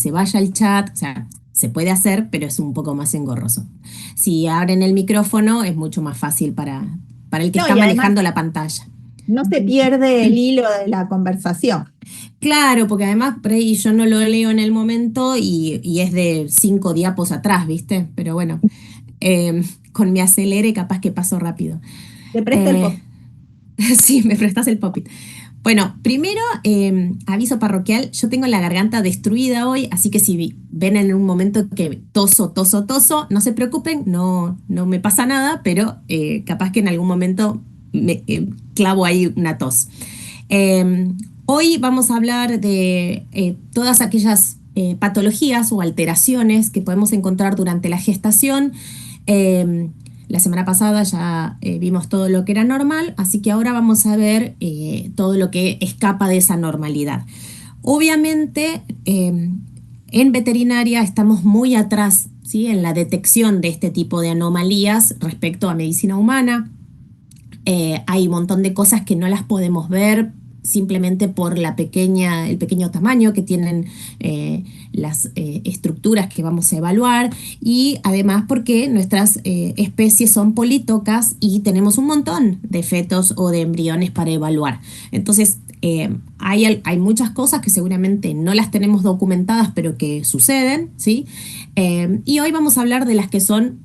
se vaya al chat, o sea, se puede hacer, pero es un poco más engorroso. Si abren el micrófono es mucho más fácil para el que No, está y además manejando la pantalla. no se pierde el hilo de la conversación. Claro, porque además por ahí yo no lo leo en el momento y es de 5 diapos atrás, ¿viste? Pero bueno, con mi acelere capaz que paso rápido. Te presta el Eh, post. sí, me prestas el pop-it. Bueno, primero, aviso parroquial, yo tengo la garganta destruida hoy, así que si ven en un momento que toso, toso, toso, no se preocupen, no, no me pasa nada, pero capaz que en algún momento me clavo ahí una tos. Eh, Hoy vamos a hablar de todas aquellas patologías o alteraciones que podemos encontrar durante la gestación. Eh, la semana pasada ya vimos todo lo que era normal, así que ahora vamos a ver todo lo que escapa de esa normalidad. Obviamente, en veterinaria estamos muy atrás, ¿sí? En la detección de este tipo de anomalías respecto a medicina humana. Hay un montón de cosas que no las podemos ver simplemente por el pequeño tamaño que tienen las estructuras que vamos a evaluar y además porque nuestras especies son polítocas y tenemos un montón de fetos o de embriones para evaluar. Entonces, hay muchas cosas que seguramente no las tenemos documentadas, pero que suceden, ¿sí? Y hoy vamos a hablar de las que son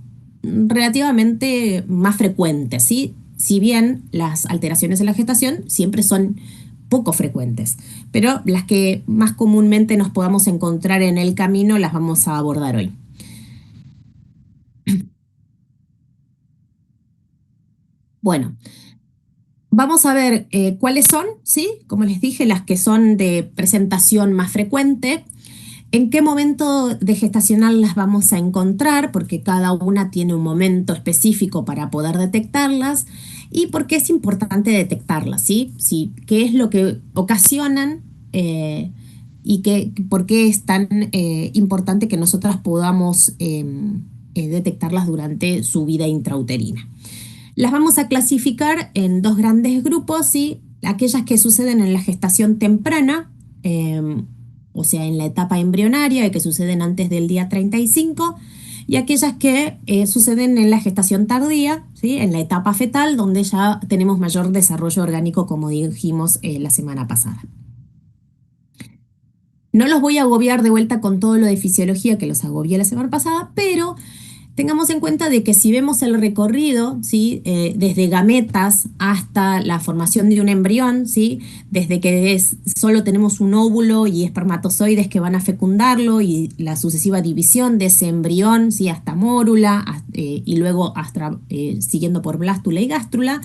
relativamente más frecuentes, ¿sí? Si bien las alteraciones en la gestación siempre son poco frecuentes, pero las que más comúnmente nos podamos encontrar en el camino las vamos a abordar hoy. Bueno, vamos a ver cuáles son, ¿sí? Como les dije, las que son de presentación más frecuente. ¿En qué momento de gestacional las vamos a encontrar? Porque cada una tiene un momento específico para poder detectarlas y por qué es importante detectarlas, ¿sí? Sí, qué es lo que ocasionan y por qué es tan importante que nosotras podamos detectarlas durante su vida intrauterina. Las vamos a clasificar en dos grandes grupos, ¿sí? Aquellas que suceden en la gestación temprana, o sea, en la etapa embrionaria y que suceden antes del día 35, y aquellas que suceden en la gestación tardía, ¿sí? En la etapa fetal, donde ya tenemos mayor desarrollo orgánico, como dijimos la semana pasada. No los voy a agobiar de vuelta con todo lo de fisiología que los agobié la semana pasada, pero tengamos en cuenta de que si vemos el recorrido, ¿sí? Desde gametas hasta la formación de un embrión, ¿sí? Desde que solo tenemos un óvulo y espermatozoides que van a fecundarlo y la sucesiva división de ese embrión, ¿sí? Hasta mórula y luego hasta, siguiendo por blástula y gástrula,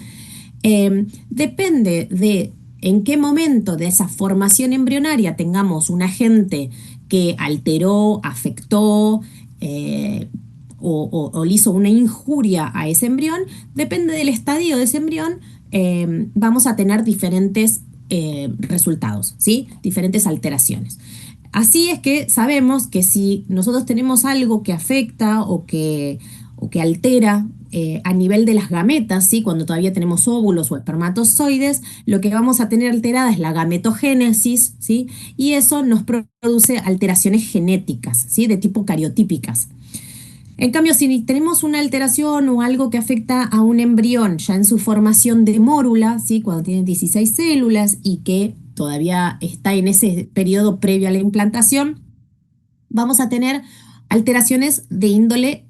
depende de en qué momento de esa formación embrionaria tengamos un agente que alteró, afectó, eh, o le hizo una injuria a ese embrión, depende del estadio de ese embrión, vamos a tener diferentes resultados, ¿sí? Diferentes alteraciones. Así es que sabemos que si nosotros tenemos algo que afecta o que altera a nivel de las gametas, ¿sí? Cuando todavía tenemos óvulos o espermatozoides, lo que vamos a tener alterada es la gametogénesis, ¿sí? Y eso nos produce alteraciones genéticas, ¿sí? De tipo cariotípicas. En cambio, si tenemos una alteración o algo que afecta a un embrión ya en su formación de mórula, ¿sí? Cuando tiene 16 células y que todavía está en ese periodo previo a la implantación, vamos a tener alteraciones de índole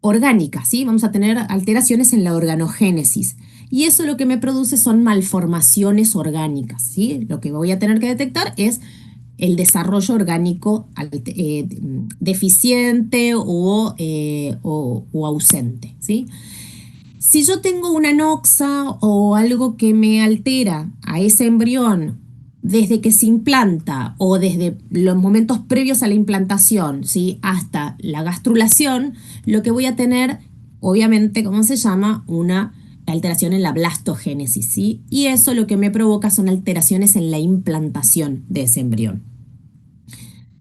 orgánica, ¿sí? Vamos a tener alteraciones en la organogénesis. Y eso lo que me produce son malformaciones orgánicas, ¿sí? Lo que voy a tener que detectar es el desarrollo orgánico deficiente o ausente, ¿sí? Si yo tengo una noxa o algo que me altera a ese embrión desde que se implanta o desde los momentos previos a la implantación, ¿sí? Hasta la gastrulación, lo que voy a tener, obviamente, ¿cómo se llama? Una alteración en la blastogénesis, ¿sí? Y eso lo que me provoca son alteraciones en la implantación de ese embrión.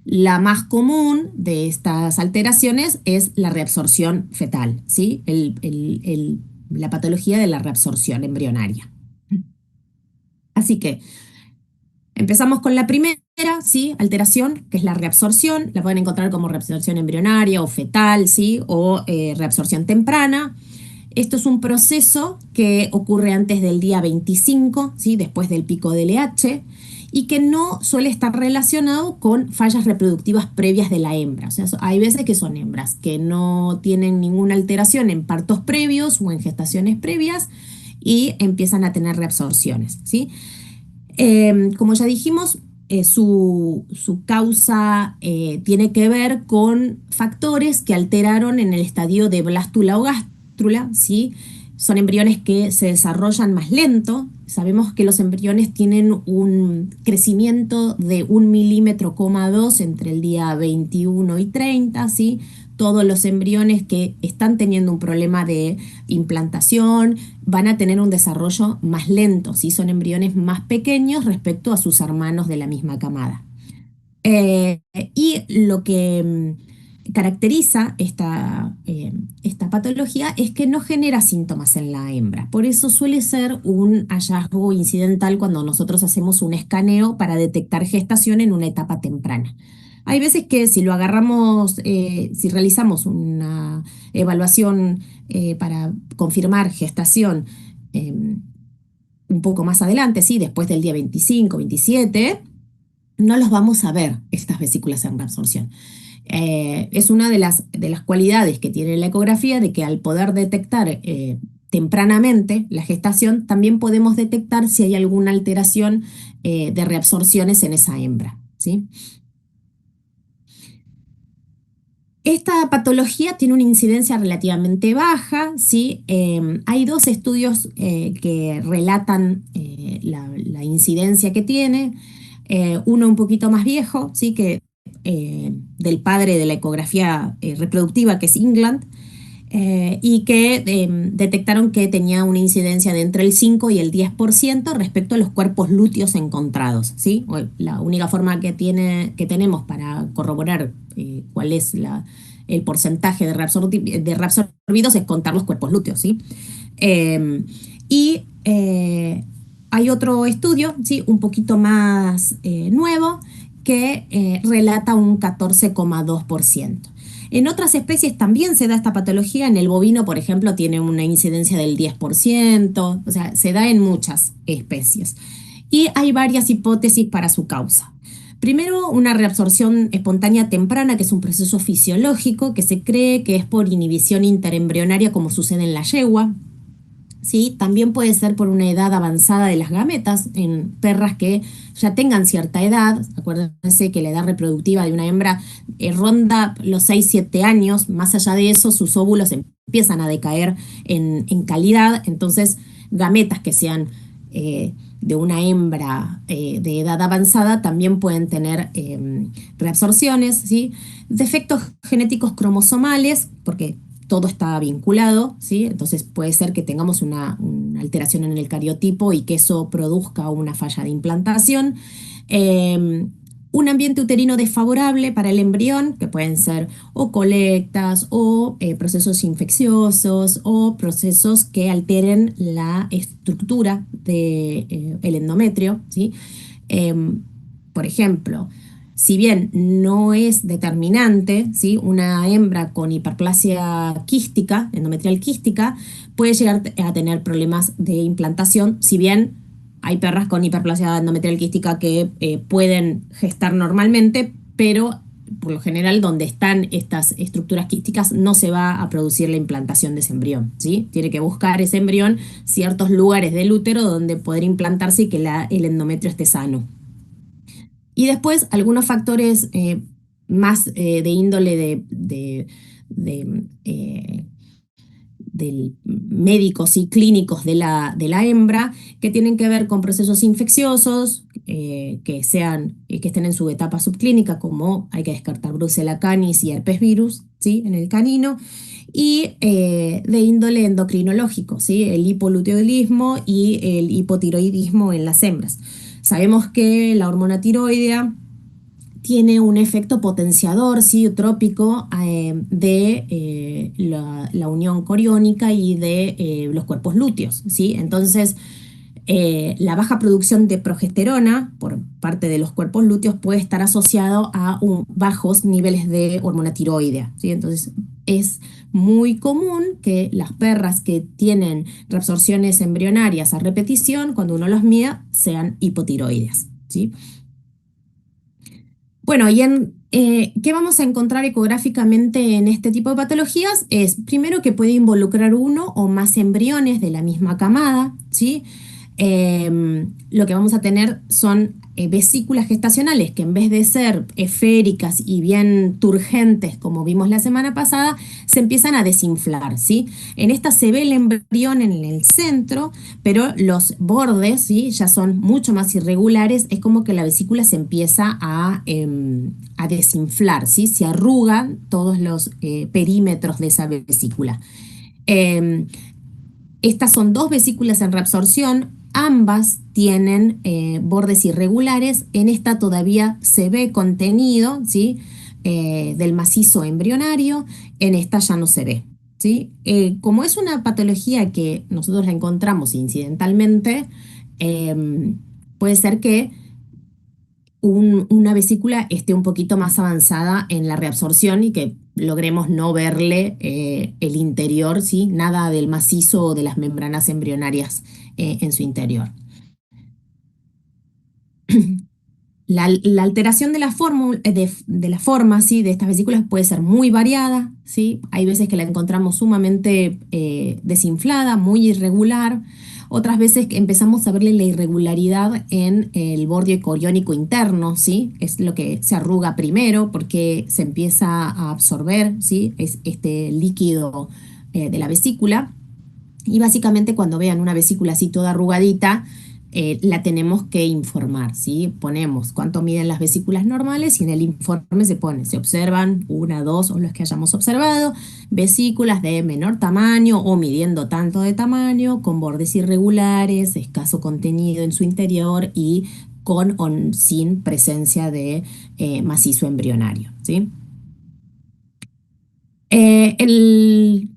La más común de estas alteraciones es la reabsorción fetal, ¿sí? La patología de la reabsorción embrionaria. Así que empezamos con la primera, ¿sí? Alteración, que es la reabsorción, la pueden encontrar como reabsorción embrionaria o fetal, ¿sí? O reabsorción temprana. Esto es un proceso que ocurre antes del día 25, ¿sí? Después del pico de LH, y que no suele estar relacionado con fallas reproductivas previas de la hembra. O sea, hay veces que son hembras que no tienen ninguna alteración en partos previos o en gestaciones previas y empiezan a tener reabsorciones, ¿sí? Como ya dijimos, su causa tiene que ver con factores que alteraron en el estadio de blástula o gástrula, ¿sí? Son embriones que se desarrollan más lento. Sabemos que los embriones tienen un crecimiento de 1,2 milímetros entre el día 21 y 30, ¿sí? Todos los embriones que están teniendo un problema de implantación van a tener un desarrollo más lento, ¿sí? Son embriones más pequeños respecto a sus hermanos de la misma camada. Eh, y lo que caracteriza esta patología es que no genera síntomas en la hembra. Por eso suele ser un hallazgo incidental cuando nosotros hacemos un escaneo para detectar gestación en una etapa temprana. Hay veces que si lo agarramos, si realizamos una evaluación para confirmar gestación un poco más adelante, ¿sí? Después del día 25, 27, no los vamos a ver estas vesículas en reabsorción. Es una de las cualidades que tiene la ecografía, de que al poder detectar tempranamente la gestación, también podemos detectar si hay alguna alteración de reabsorciones en esa hembra, ¿sí? Esta patología tiene una incidencia relativamente baja, ¿sí? Hay dos estudios que relatan la incidencia que tiene. Uno un poquito más viejo, ¿sí? Del padre de la ecografía reproductiva, que es England, y que detectaron que tenía una incidencia de entre el 5 y el 10% respecto a los cuerpos lúteos encontrados, ¿sí? La única forma que tenemos para corroborar cuál es el porcentaje de reabsorbidos es contar los cuerpos lúteos, ¿sí? Y hay otro estudio, ¿sí? Un poquito más nuevo, que relata un 14,2%. En otras especies también se da esta patología. En el bovino, por ejemplo, tiene una incidencia del 10%. O sea, se da en muchas especies. Y hay varias hipótesis para su causa. Primero, una reabsorción espontánea temprana, que es un proceso fisiológico que se cree que es por inhibición interembrionaria, como sucede en la yegua. ¿Sí? También puede ser por una edad avanzada de las gametas en perras que ya tengan cierta edad. Acuérdense que la edad reproductiva de una hembra ronda los 6, 7 años. Más allá de eso, sus óvulos empiezan a decaer en calidad. Entonces, gametas que sean de una hembra de edad avanzada también pueden tener reabsorciones, ¿sí? Defectos genéticos cromosomales, porque todo está vinculado, ¿sí? Entonces puede ser que tengamos una alteración en el cariotipo y que eso produzca una falla de implantación. Eh, un ambiente uterino desfavorable para el embrión, que pueden ser o colectas o procesos infecciosos o procesos que alteren la estructura del endometrio, ¿sí? Em, por ejemplo, si bien no es determinante, ¿sí? Una hembra con hiperplasia quística, endometrial quística, puede llegar a tener problemas de implantación, si bien hay perras con hiperplasia endometrial quística que pueden gestar normalmente, pero por lo general donde están estas estructuras quísticas no se va a producir la implantación de ese embrión, ¿sí? Tiene que buscar ese embrión ciertos lugares del útero donde poder implantarse y que el endometrio esté sano. Y después algunos factores más de índole de, eh, médicos y clínicos de la hembra, que tienen que ver con procesos infecciosos, que estén en su etapa subclínica, como hay que descartar Brucella canis y herpes virus, ¿sí? En el canino, y de índole endocrinológico, ¿sí? El hipoliuteolismo y el hipotiroidismo en las hembras. Sabemos que la hormona tiroidea tiene un efecto potenciador, sí, trópico de la unión coriónica y de los cuerpos lúteos, ¿sí? Entonces, La baja producción de progesterona por parte de los cuerpos lúteos puede estar asociado a bajos niveles de hormona tiroidea, ¿sí? Entonces es muy común que las perras que tienen reabsorciones embrionarias a repetición, cuando uno los mira, sean hipotiroideas, ¿sí? Bueno, ¿qué vamos a encontrar ecográficamente en este tipo de patologías? Es primero que puede involucrar uno o más embriones de la misma camada, ¿sí? Lo que vamos a tener son vesículas gestacionales que en vez de ser esféricas y bien turgentes, como vimos la semana pasada, se empiezan a desinflar, ¿sí? En esta se ve el embrión en el centro, pero los bordes, ¿sí? Ya son mucho más irregulares, es como que la vesícula se empieza a desinflar, ¿sí? Se arrugan todos los perímetros de esa vesícula. Em, Estas son dos vesículas en reabsorción, ambas tienen bordes irregulares, en esta todavía se ve contenido, ¿sí? Del macizo embrionario, en esta ya no se ve, ¿sí? Como es una patología que nosotros la encontramos incidentalmente, puede ser que una vesícula esté un poquito más avanzada en la reabsorción y que logremos no verle el interior, ¿sí? Nada del macizo o de las membranas embrionarias en su interior. La alteración de de la forma, ¿sí? De estas vesículas puede ser muy variada, ¿sí? Hay veces que la encontramos sumamente desinflada, muy irregular. Otras veces que empezamos a verle la irregularidad en el borde coriónico interno, ¿sí? Es lo que se arruga primero porque se empieza a absorber, ¿sí? Es este líquido de la vesícula. Y básicamente cuando vean una vesícula así toda arrugadita, la tenemos que informar, ¿sí? Ponemos cuánto miden las vesículas normales y en el informe se observan una, dos o los que hayamos observado, vesículas de menor tamaño o midiendo tanto de tamaño, con bordes irregulares, escaso contenido en su interior y con o sin presencia de macizo embrionario, ¿sí? Eh, el-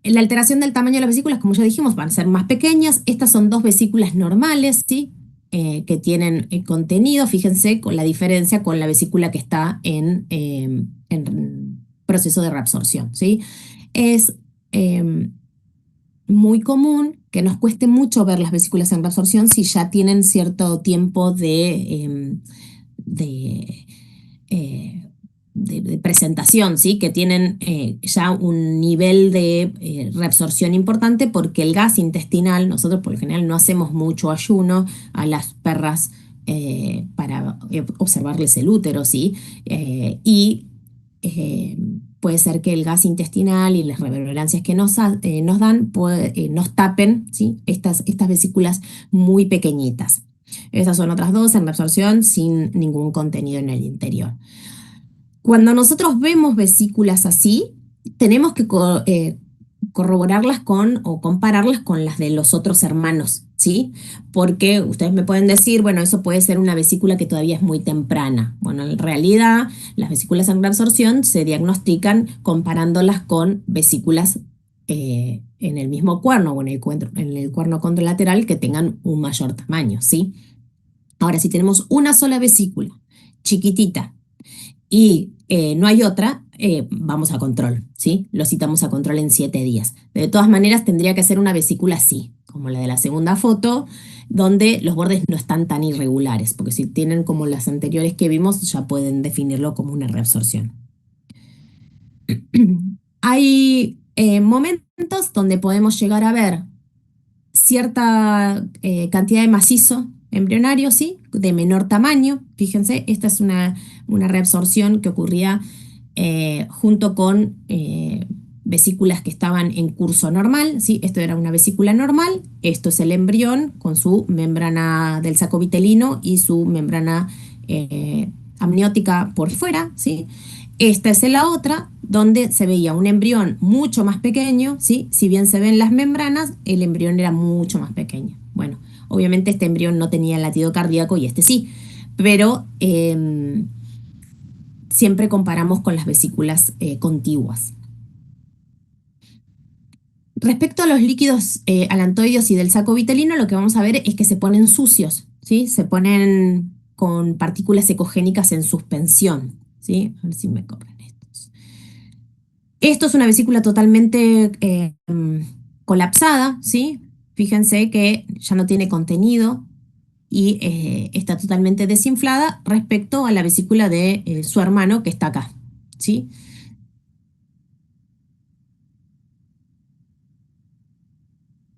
la alteración del tamaño de las vesículas, como ya dijimos, van a ser más pequeñas. Estas son dos vesículas normales, ¿sí? Que tienen contenido. Fíjense con la diferencia con la vesícula que está en proceso de reabsorción, ¿sí? Es eh, muy común que nos cueste mucho ver las vesículas en reabsorción si ya tienen cierto tiempo de, eh, de presentación, ¿sí? Que tienen ya un nivel de reabsorción importante porque el gas intestinal, nosotros por lo general no hacemos mucho ayuno a las perras para observarles el útero, ¿sí? Y eh, puede ser que el gas intestinal y las reverberancias que nos dan nos tapen, ¿sí? Estas vesículas muy pequeñitas. Estas son otras dos en reabsorción sin ningún contenido en el interior. Cuando nosotros vemos vesículas así, tenemos que corroborarlas con o compararlas con las de los otros hermanos, ¿sí? Porque ustedes me pueden decir, bueno, eso puede ser una vesícula que todavía es muy temprana. Bueno, en realidad las vesículas en reabsorción se diagnostican comparándolas con vesículas en el mismo cuerno o en el cuerno contralateral que tengan un mayor tamaño, ¿sí? Ahora, si tenemos una sola vesícula chiquitita y no hay otra, vamos a control, ¿sí? Lo citamos a control en 7 días. De todas maneras, tendría que ser una vesícula así, como la de la segunda foto, donde los bordes no están tan irregulares, porque si tienen como las anteriores que vimos, ya pueden definirlo como una reabsorción. Hay momentos donde podemos llegar a ver cierta cantidad de macizo embrionario, ¿sí? De menor tamaño. Fíjense, esta es una reabsorción que ocurría junto con vesículas que estaban en curso normal, ¿sí? Esto era una vesícula normal, esto es el embrión con su membrana del saco vitelino y su membrana amniótica por fuera, ¿sí? Esta es la otra, donde se veía un embrión mucho más pequeño, ¿sí? Si bien se ven las membranas, el embrión era mucho más pequeño. Bueno, obviamente este embrión no tenía latido cardíaco y este sí, pero siempre comparamos con las vesículas contiguas. Respecto a los líquidos alantoideos y del saco vitelino, lo que vamos a ver es que se ponen sucios, ¿sí? Se ponen con partículas ecogénicas en suspensión, ¿sí? A ver si me corren estos. Esto es una vesícula totalmente colapsada, ¿sí? Fíjense que ya no tiene contenido y está totalmente desinflada respecto a la vesícula de su hermano que está acá, ¿sí?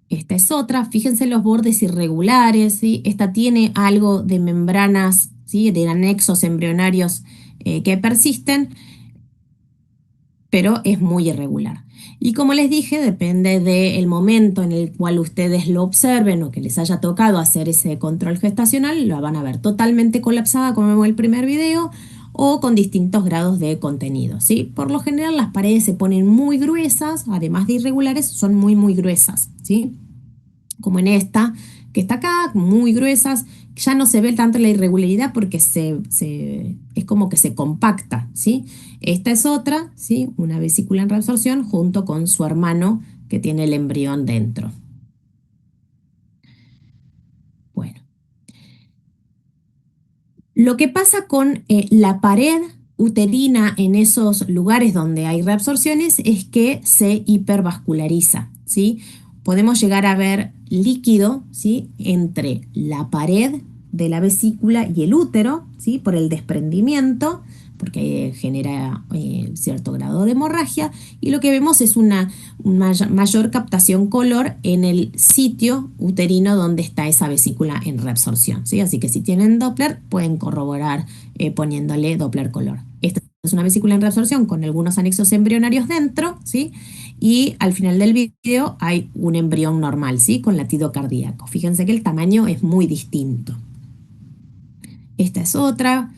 Esta es otra, fíjense los bordes irregulares, ¿sí? Esta tiene algo de membranas, ¿sí? De anexos embrionarios que persisten, pero es muy irregular. Y como les dije, depende del momento en el cual ustedes lo observen o que les haya tocado hacer ese control gestacional, la van a ver totalmente colapsada como vemos en el primer video o con distintos grados de contenido, ¿sí? Por lo general las paredes se ponen muy gruesas, además de irregulares, son muy, muy gruesas, ¿sí? Como en esta, que está acá, muy gruesas, ya no se ve tanto la irregularidad porque es como que se compacta, ¿sí? Esta es otra, ¿sí? Una vesícula en reabsorción junto con su hermano que tiene el embrión dentro. Bueno, lo que pasa con la pared uterina en esos lugares donde hay reabsorciones es que se hipervasculariza, ¿sí? Podemos llegar a ver líquido, ¿sí? Entre la pared de la vesícula y el útero, ¿sí? Por el desprendimiento, porque genera cierto grado de hemorragia, y lo que vemos es una mayor captación color en el sitio uterino donde está esa vesícula en reabsorción, ¿sí? Así que si tienen Doppler, pueden corroborar poniéndole Doppler color. Esta es una vesícula en reabsorción con algunos anexos embrionarios dentro, ¿sí? Y al final del video hay un embrión normal, ¿sí? Con latido cardíaco. Fíjense que el tamaño es muy distinto. Esta es otra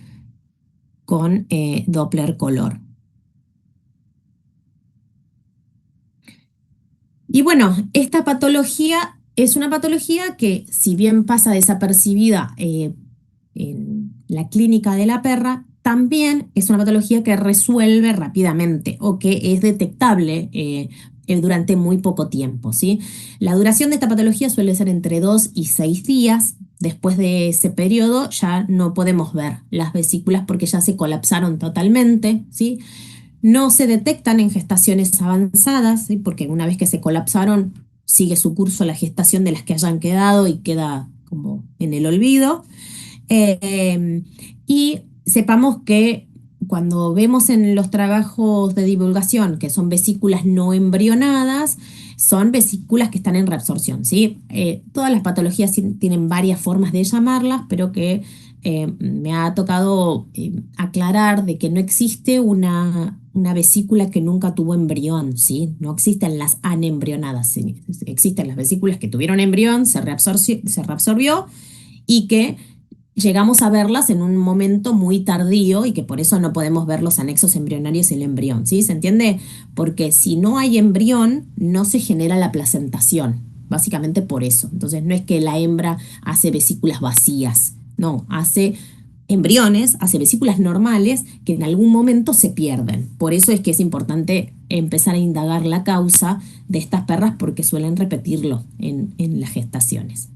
con Doppler color. Y bueno, esta patología es una patología que, si bien pasa desapercibida en la clínica de la perra, también es una patología que resuelve rápidamente o que es detectable durante muy poco tiempo, ¿sí? La duración de esta patología suele ser entre 2 y 6 días. Después de ese periodo ya no podemos ver las vesículas porque ya se colapsaron totalmente, ¿sí? No se detectan en gestaciones avanzadas, ¿sí? Porque una vez que se colapsaron, sigue su curso la gestación de las que hayan quedado y queda como en el olvido. Eh, y sepamos que cuando vemos en los trabajos de divulgación que son vesículas no embrionadas, son vesículas que están en reabsorción, ¿sí? Todas las patologías tienen varias formas de llamarlas, pero que me ha tocado aclarar de que no existe una vesícula que nunca tuvo embrión, ¿sí? No existen las anembrionadas, ¿sí? Existen las vesículas que tuvieron embrión, se reabsorbió y que llegamos a verlas en un momento muy tardío y que por eso no podemos ver los anexos embrionarios y el embrión, ¿sí? ¿Se entiende? Porque si no hay embrión, no se genera la placentación, básicamente por eso. Entonces no es que la hembra hace vesículas vacías, no, hace embriones, hace vesículas normales que en algún momento se pierden. Por eso es que es importante empezar a indagar la causa de estas perras porque suelen repetirlo en las gestaciones.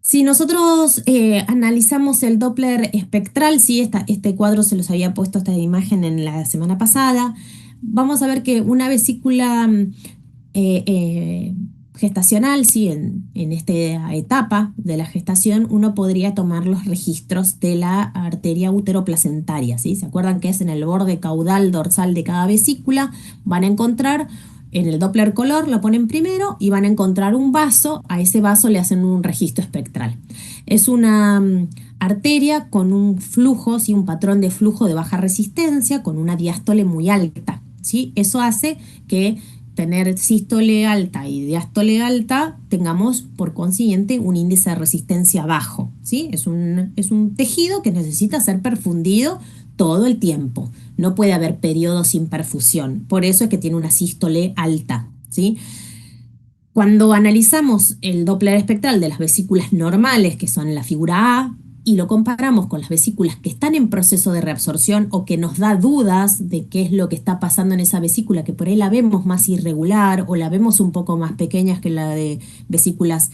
Si nosotros analizamos el Doppler espectral, sí, este cuadro se los había puesto esta imagen en la semana pasada, vamos a ver que una vesícula eh, eh, gestacional, sí, en esta etapa de la gestación, uno podría tomar los registros de la arteria uteroplacentaria, ¿sí? ¿Se acuerdan que es en el borde caudal dorsal de cada vesícula? Van a encontrar en el Doppler color, lo ponen primero y van a encontrar un vaso, a ese vaso le hacen un registro espectral. Es una arteria con un flujo, ¿sí? Un patrón de flujo de baja resistencia, con una diástole muy alta, ¿sí? Eso hace que tener sístole alta y diástole alta, tengamos por consiguiente un índice de resistencia bajo, ¿sí? Es un tejido que necesita ser perfundido todo el tiempo. No puede haber periodos sin perfusión. Por eso es que tiene una sístole alta, ¿sí? Cuando analizamos el Doppler espectral de las vesículas normales, que son la figura A, y lo comparamos con las vesículas que están en proceso de reabsorción o que nos da dudas de qué es lo que está pasando en esa vesícula, que por ahí la vemos más irregular o la vemos un poco más pequeñas que la de vesículas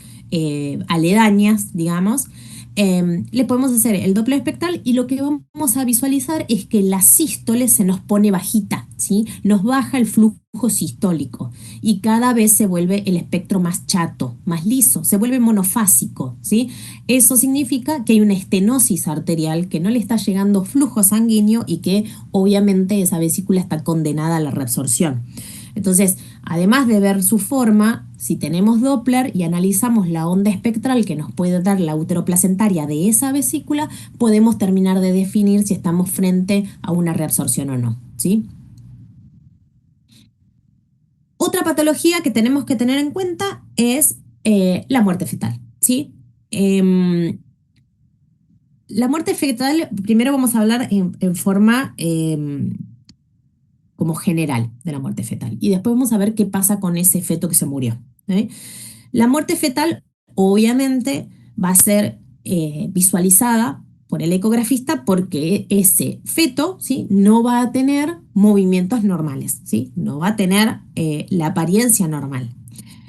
aledañas, digamos, le podemos hacer el Doppler espectral y lo que vamos a visualizar es que la sístole se nos pone bajita, ¿sí? Nos baja el flujo sistólico y cada vez se vuelve el espectro más chato, más liso, se vuelve monofásico, ¿sí? Eso significa que hay una estenosis arterial, que no le está llegando flujo sanguíneo y que obviamente esa vesícula está condenada a la reabsorción. Entonces, además de ver su forma, si tenemos Doppler y analizamos la onda espectral que nos puede dar la uteroplacentaria de esa vesícula, podemos terminar de definir si estamos frente a una reabsorción o no, ¿sí? Otra patología que tenemos que tener en cuenta es la muerte fetal, ¿sí? Em, la muerte fetal, primero vamos a hablar en forma como general de la muerte fetal. Y después vamos a ver qué pasa con ese feto que se murió. ¿Eh? La muerte fetal obviamente va a ser visualizada por el ecografista porque ese feto, ¿sí? No va a tener movimientos normales, ¿sí? No va a tener la apariencia normal.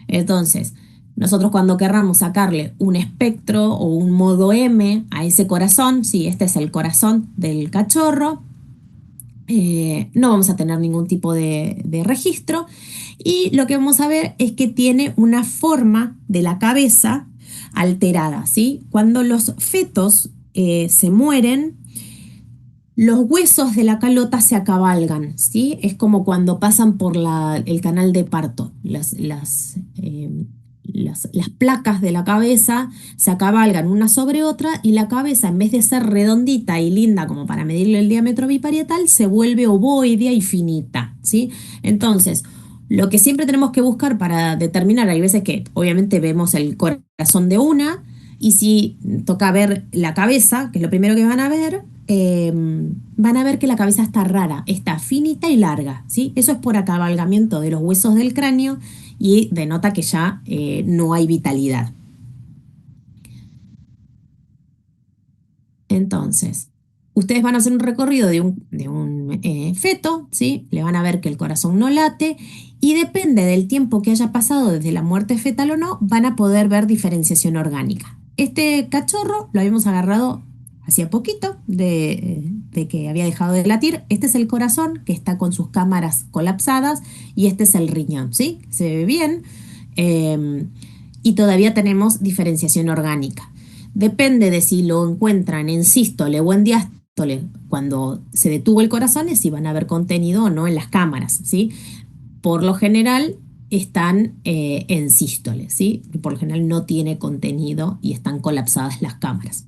Entonces, nosotros cuando querramos sacarle un espectro o un modo M a ese corazón, sí, este es el corazón del cachorro, no vamos a tener ningún tipo de registro y lo que vamos a ver es que tiene una forma de la cabeza alterada, ¿sí? Cuando los fetos se mueren, los huesos de la calota se acabalgan, ¿sí? Es como cuando pasan por el canal de parto. Las placas de la cabeza se acabalgan una sobre otra y la cabeza, en vez de ser redondita y linda como para medirle el diámetro biparietal, se vuelve ovoidea y finita, ¿sí? Entonces, lo que siempre tenemos que buscar para determinar, hay veces que obviamente vemos el corazón de una, y si toca ver la cabeza, que es lo primero que van a ver que la cabeza está rara, está finita y larga, ¿sí? Eso es por acabalgamiento de los huesos del cráneo y denota que ya no hay vitalidad. Entonces, ustedes van a hacer un recorrido de un feto, ¿sí? Le van a ver que el corazón no late y depende del tiempo que haya pasado desde la muerte fetal o no, van a poder ver diferenciación orgánica. Este cachorro lo habíamos agarrado hacía poquito de que había dejado de latir. Este es el corazón que está con sus cámaras colapsadas y este es el riñón, ¿sí? Se ve bien y todavía tenemos diferenciación orgánica. Depende de si lo encuentran en sístole o en diástole cuando se detuvo el corazón, es si van a haber contenido o no en las cámaras, ¿sí? Por lo general están en sístole, ¿sí? Por lo general no tiene contenido y están colapsadas las cámaras.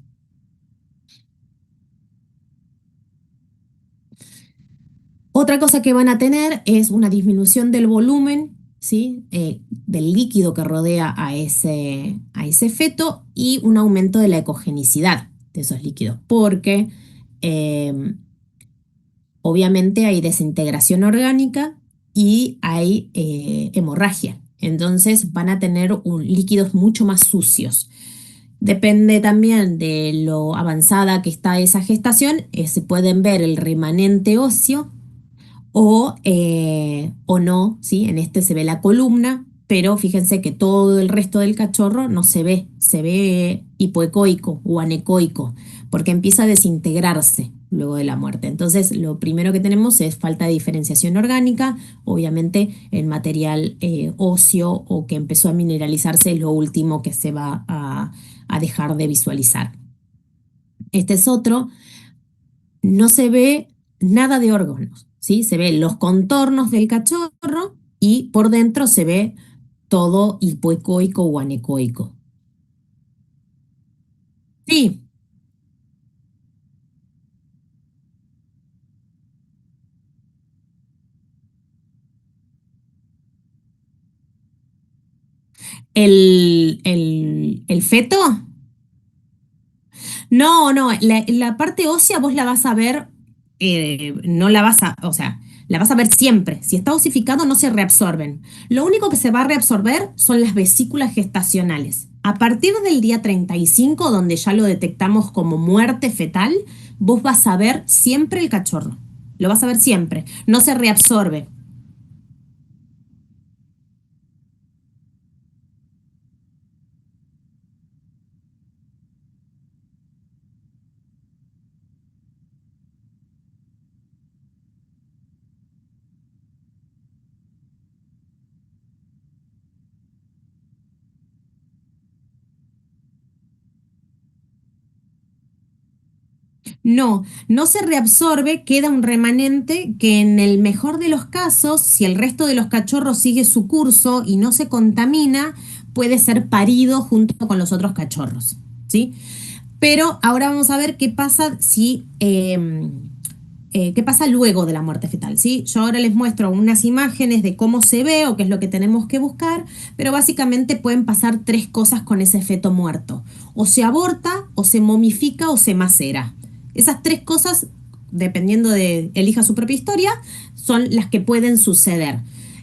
Otra cosa que van a tener es una disminución del volumen, ¿sí? Del líquido que rodea a ese feto y un aumento de la ecogenicidad de esos líquidos, porque eh, obviamente hay desintegración orgánica y hay hemorragia. Entonces van a tener líquidos mucho más sucios. Depende también de lo avanzada que está esa gestación, se pueden ver el remanente óseo o no, ¿sí? En este se ve la columna, pero fíjense que todo el resto del cachorro no se ve hipoecoico o anecoico, porque empieza a desintegrarse luego de la muerte. Entonces, lo primero que tenemos es falta de diferenciación orgánica, obviamente el material óseo o que empezó a mineralizarse es lo último que se va a dejar de visualizar. Este es otro, no se ve nada de órganos, ¿sí? Se ven los contornos del cachorro y por dentro se ve todo hipoecoico o anecoico. Sí, el feto. No, no, la parte ósea vos la vas a ver, no la vas a, o sea, la vas a ver siempre. Si está osificado no se reabsorben. Lo único que se va a reabsorber son las vesículas gestacionales, A partir del día 35, donde ya lo detectamos como muerte fetal, vos vas a ver siempre el cachorro. Lo vas a ver siempre. No se reabsorbe. No, no se reabsorbe, queda un remanente que en el mejor de los casos, si el resto de los cachorros sigue su curso y no se contamina, puede ser parido junto con los otros cachorros, ¿sí? Pero ahora vamos a ver qué pasa si, qué pasa luego de la muerte fetal, ¿sí? Yo ahora les muestro unas imágenes de cómo se ve o qué es lo que tenemos que buscar, pero básicamente pueden pasar tres cosas con ese feto muerto. O se aborta, o se momifica, o se macera. Esas tres cosas, dependiendo de elija su propia historia, son las que pueden suceder.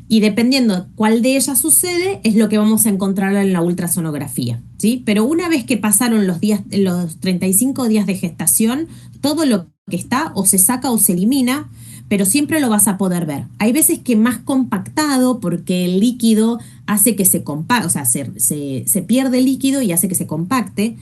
Y dependiendo cuál de ellas sucede, es lo que vamos a encontrar en la ultrasonografía, ¿sí? Pero una vez que pasaron los días, los 35 días de gestación, todo lo que está o se saca o se elimina, pero siempre lo vas a poder ver. Hay veces que más compactado porque el líquido hace que se compacte, o sea, se pierde el líquido y hace que se compacte.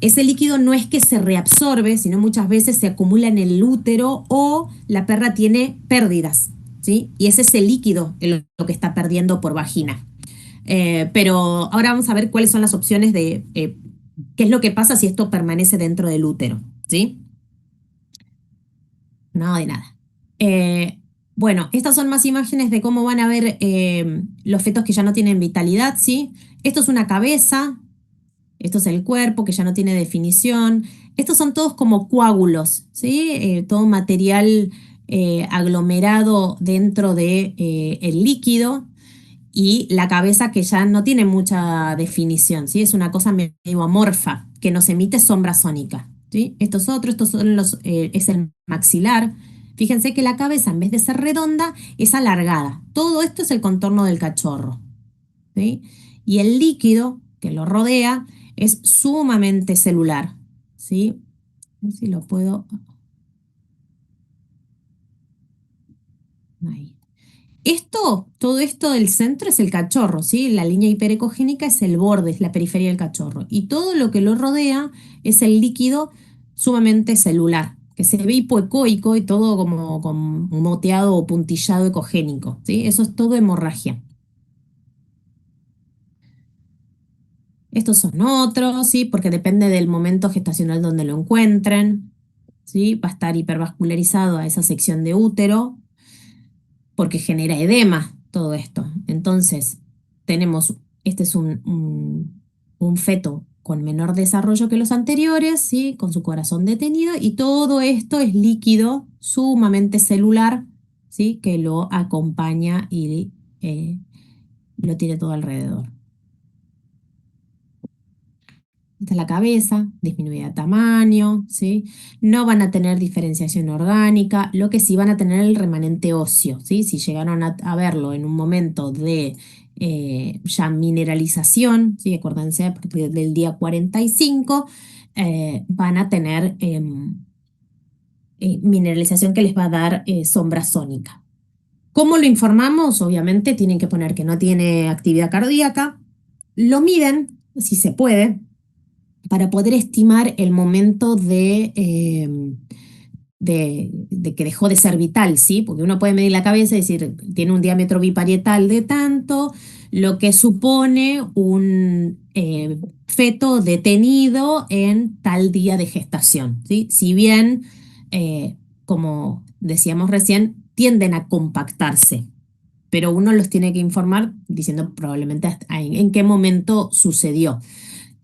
Ese líquido no es que se reabsorbe, sino muchas veces se acumula en el útero o la perra tiene pérdidas, ¿sí? Y ese es el líquido lo que está perdiendo por vagina. Pero ahora vamos a ver cuáles son las opciones de qué es lo que pasa si esto permanece dentro del útero, ¿sí? Nada de nada. Eh, bueno, estas son más imágenes de cómo van a ver los fetos que ya no tienen vitalidad, ¿sí? Esto es una cabeza, esto es el cuerpo que ya no tiene definición. Estos son todos como coágulos, ¿sí? Todo material aglomerado dentro de, el líquido y la cabeza que ya no tiene mucha definición, ¿sí? Es una cosa medio amorfa que nos emite sombra sónica, ¿sí? Estos son es el maxilar. Fíjense que la cabeza, en vez de ser redonda, es alargada. Todo esto es el contorno del cachorro, ¿sí? Y el líquido que lo rodea es sumamente celular, ¿sí? A ver si lo puedo... Ahí. Todo esto del centro es el cachorro, ¿sí? La línea hiperecogénica es el borde, es la periferia del cachorro. Y todo lo que lo rodea es el líquido sumamente celular, que se ve hipoecoico y todo como con moteado o puntillado ecogénico, ¿sí? Eso es todo hemorragia. Estos son otros, ¿sí? Porque depende del momento gestacional donde lo encuentren, ¿sí? Va a estar hipervascularizado a esa sección de útero porque genera edema todo esto. Entonces, tenemos, este es un feto con menor desarrollo que los anteriores, ¿sí? Con su corazón detenido, y todo esto es líquido sumamente celular, ¿sí? Que lo acompaña y lo tiene todo alrededor. Esta es la cabeza, disminuida de tamaño, ¿sí? No van a tener diferenciación orgánica, lo que sí van a tener el remanente óseo, ¿sí? Si llegaron a verlo en un momento de ya mineralización, ¿sí? Acuérdense, a partir del día 45 van a tener mineralización que les va a dar sombra sónica. ¿Cómo lo informamos? Obviamente tienen que poner que no tiene actividad cardíaca, lo miden, si se puede, para poder estimar el momento de que dejó de ser vital, ¿sí? Porque uno puede medir la cabeza y decir, tiene un diámetro biparietal de tanto, lo que supone un feto detenido en tal día de gestación, ¿sí? Si bien, como decíamos recién, tienden a compactarse, pero uno los tiene que informar diciendo probablemente en qué momento sucedió.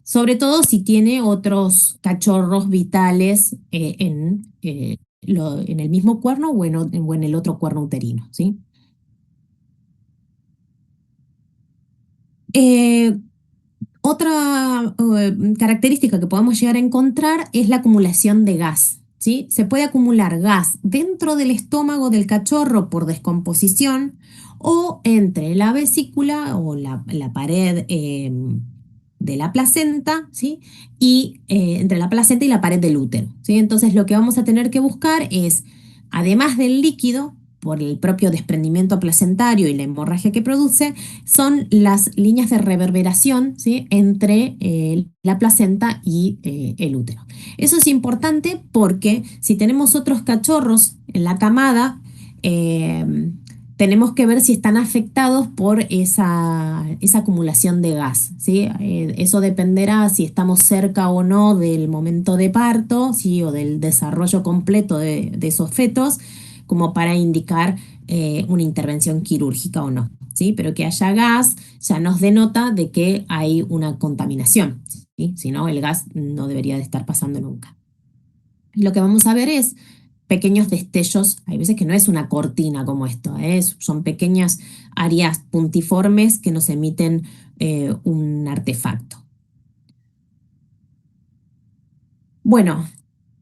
Sobre todo si tiene otros cachorros vitales en el mismo cuerno o en el otro cuerno uterino, ¿sí? Eh, Otra característica que podemos llegar a encontrar es la acumulación de gas, ¿sí? Se puede acumular gas dentro del estómago del cachorro por descomposición o entre la vesícula o la pared de la placenta, ¿sí? Y entre la placenta y la pared del útero, ¿sí? Entonces lo que vamos a tener que buscar es, además del líquido, por el propio desprendimiento placentario y la hemorragia que produce, son las líneas de reverberación, ¿sí? Entre la placenta y el útero. Eso es importante porque si tenemos otros cachorros en la camada, eh, tenemos que ver si están afectados por esa acumulación de gas, ¿sí? Eso dependerá si estamos cerca o no del momento de parto, ¿sí? O del desarrollo completo de esos fetos, como para indicar una intervención quirúrgica o no, ¿sí? Pero que haya gas ya nos denota de que hay una contaminación, ¿sí? Si no, el gas no debería de estar pasando nunca. Y lo que vamos a ver es pequeños destellos, hay veces que no es una cortina como esto, son pequeñas áreas puntiformes que nos emiten un artefacto. Bueno,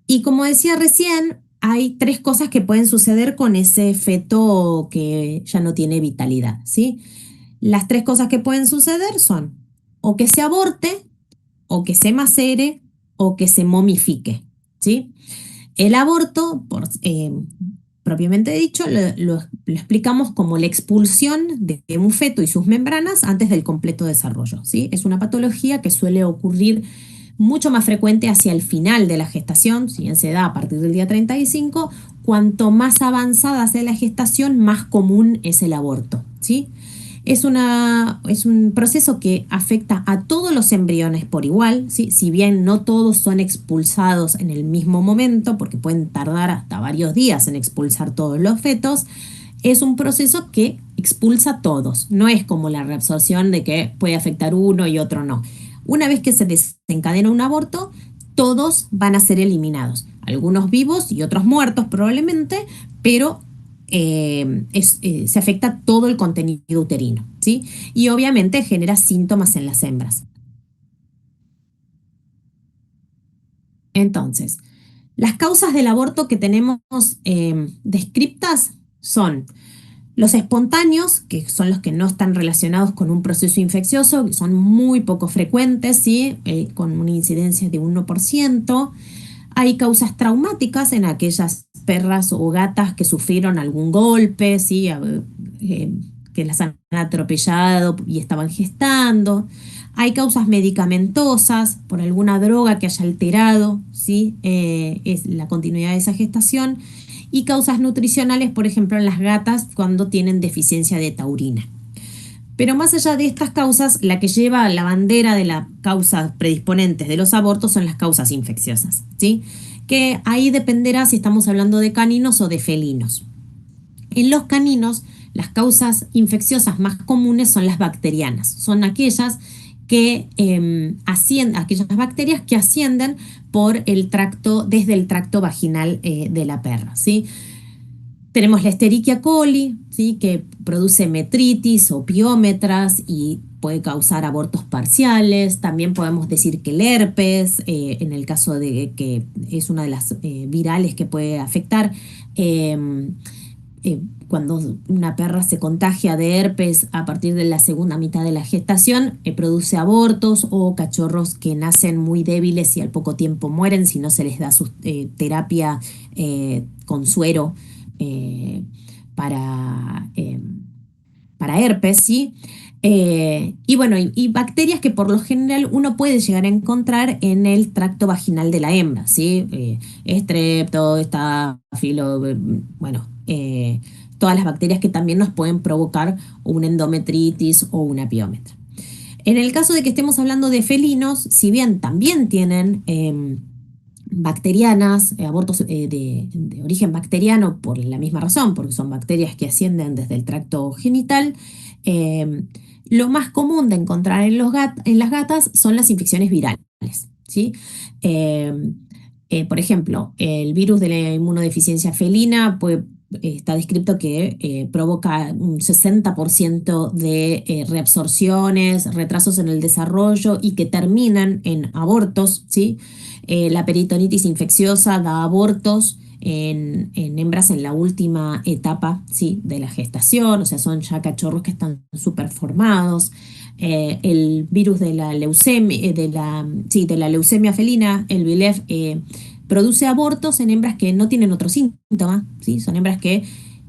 y como decía recién, hay tres cosas que pueden suceder con ese feto que ya no tiene vitalidad, ¿sí? Las tres cosas que pueden suceder son o que se aborte, o que se macere, o que se momifique, ¿sí? El aborto, propiamente dicho, lo explicamos como la expulsión de un feto y sus membranas antes del completo desarrollo, ¿sí? Es una patología que suele ocurrir mucho más frecuente hacia el final de la gestación, si bien se da a partir del día 35, cuanto más avanzada sea la gestación, más común es el aborto, ¿sí? Es un proceso que afecta a todos los embriones por igual, ¿sí? Si bien no todos son expulsados en el mismo momento, porque pueden tardar hasta varios días en expulsar todos los fetos, es un proceso que expulsa a todos. No es como la reabsorción de que puede afectar uno y otro no. Una vez que se desencadena un aborto, todos van a ser eliminados. Algunos vivos y otros muertos probablemente, pero se afecta todo el contenido uterino, ¿sí? Y obviamente genera síntomas en las hembras. Entonces, las causas del aborto que tenemos descriptas son los espontáneos, que son los que no están relacionados con un proceso infeccioso, que son muy poco frecuentes, ¿sí? Con una incidencia de 1%. Hay causas traumáticas en aquellas perras o gatas que sufrieron algún golpe, ¿sí? Que las han atropellado y estaban gestando. Hay causas medicamentosas por alguna droga que haya alterado, ¿sí? Es la continuidad de esa gestación. Y causas nutricionales, por ejemplo, en las gatas cuando tienen deficiencia de taurina. Pero más allá de estas causas, la que lleva la bandera de las causas predisponentes de los abortos son las causas infecciosas, ¿sí? Que ahí dependerá si estamos hablando de caninos o de felinos. En los caninos, las causas infecciosas más comunes son las bacterianas. Son aquellas que aquellas bacterias que ascienden por el tracto, desde el tracto vaginal de la perra, ¿sí? Tenemos la Escherichia coli, ¿sí? Que produce metritis o piómetras y puede causar abortos parciales. También podemos decir que el herpes, en el caso de que es una de las virales que puede afectar, eh, cuando una perra se contagia de herpes a partir de la segunda mitad de la gestación, produce abortos o cachorros que nacen muy débiles y al poco tiempo mueren si no se les da su terapia con suero eh, para, eh, para herpes, ¿sí? Y bueno, y bacterias que por lo general uno puede llegar a encontrar en el tracto vaginal de la hembra, ¿sí? Estrepto, estáfilo, bueno, todas las bacterias que también nos pueden provocar una endometritis o una piómetra. En el caso de que estemos hablando de felinos, si bien también tienen bacterianas, abortos de origen bacteriano por la misma razón, porque son bacterias que ascienden desde el tracto genital, eh, lo más común de encontrar en las gatas son las infecciones virales, ¿sí? Eh, por ejemplo, el virus de la inmunodeficiencia felina está descrito que provoca un 60% de reabsorciones, retrasos en el desarrollo y que terminan en abortos, ¿sí? La peritonitis infecciosa da abortos en hembras en la última etapa, ¿sí? De la gestación, o sea, son ya cachorros que están súper formados. El virus de la leucemia, sí, de la leucemia felina, el VILEF, produce abortos en hembras que no tienen otro síntoma, ¿sí? Son hembras que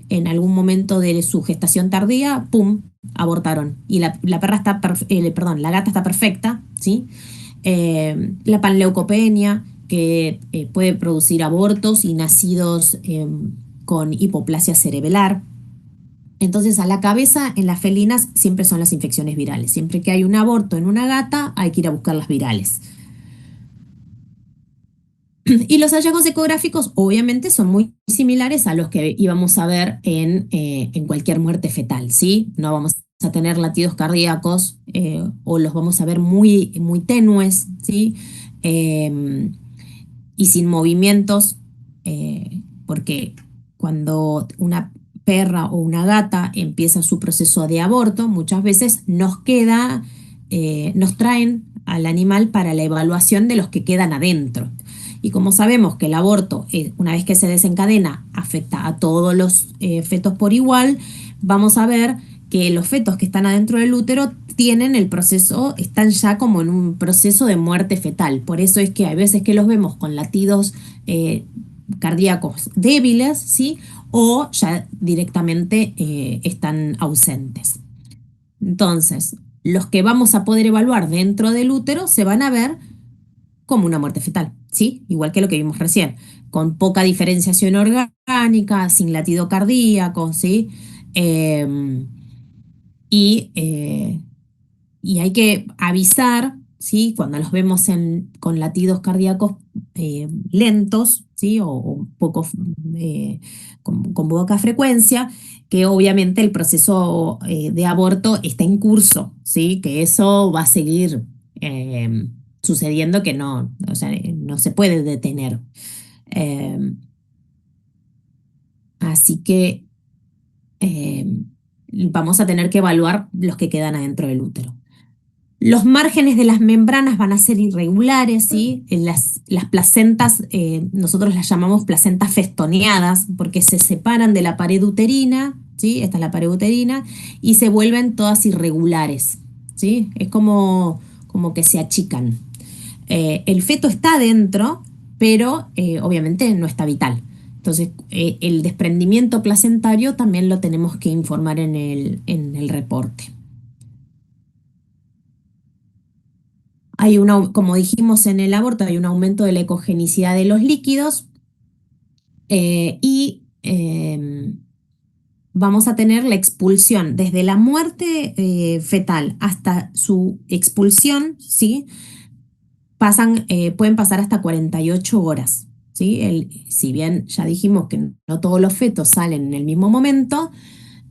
en algún momento de su gestación tardía, ¡pum!, abortaron. Y la perra está, perdón, la gata está perfecta, ¿sí? La panleucopenia, que puede producir abortos y nacidos con hipoplasia cerebelar. Entonces, a la cabeza en las felinas siempre son las infecciones virales. Siempre que hay un aborto en una gata, hay que ir a buscar las virales. Y los hallazgos ecográficos obviamente son muy similares a los que íbamos a ver en cualquier muerte fetal, ¿sí? No vamos a tener latidos cardíacos o los vamos a ver muy, muy tenues, ¿sí? Eh, y sin movimientos, porque cuando una perra o una gata empieza su proceso de aborto, muchas veces nos traen al animal para la evaluación de los que quedan adentro. Y como sabemos que el aborto, una vez que se desencadena, afecta a todos los fetos por igual, vamos a ver que los fetos que están adentro del útero tienen el proceso, están ya como en un proceso de muerte fetal. Por eso es que hay veces que los vemos con latidos cardíacos débiles, ¿sí? O ya directamente están ausentes. Entonces, los que vamos a poder evaluar dentro del útero se van a ver como una muerte fetal, ¿sí? Igual que lo que vimos recién, con poca diferenciación orgánica, sin latido cardíaco, ¿sí? Eh, y, eh, y hay que avisar, ¿sí? Cuando los vemos con latidos cardíacos lentos, ¿sí? O poco, con poca frecuencia, que obviamente el proceso de aborto está en curso, ¿sí? Que eso va a seguir sucediendo, que no, o sea, no se puede detener. Eh, Así que eh, vamos a tener que evaluar los que quedan adentro del útero. Los márgenes de las membranas van a ser irregulares, ¿sí? Las placentas, nosotros las llamamos placentas festoneadas, porque se separan de la pared uterina, ¿sí? Esta es la pared uterina, y se vuelven todas irregulares, ¿sí? Es como que se achican. El feto está dentro, pero obviamente no está vital. Entonces, el desprendimiento placentario también lo tenemos que informar en el reporte. Como dijimos en el aborto, hay un aumento de la ecogenicidad de los líquidos y vamos a tener la expulsión desde la muerte fetal hasta su expulsión, ¿sí? Pueden pasar hasta 48 horas, ¿sí? Si bien ya dijimos que no todos los fetos salen en el mismo momento,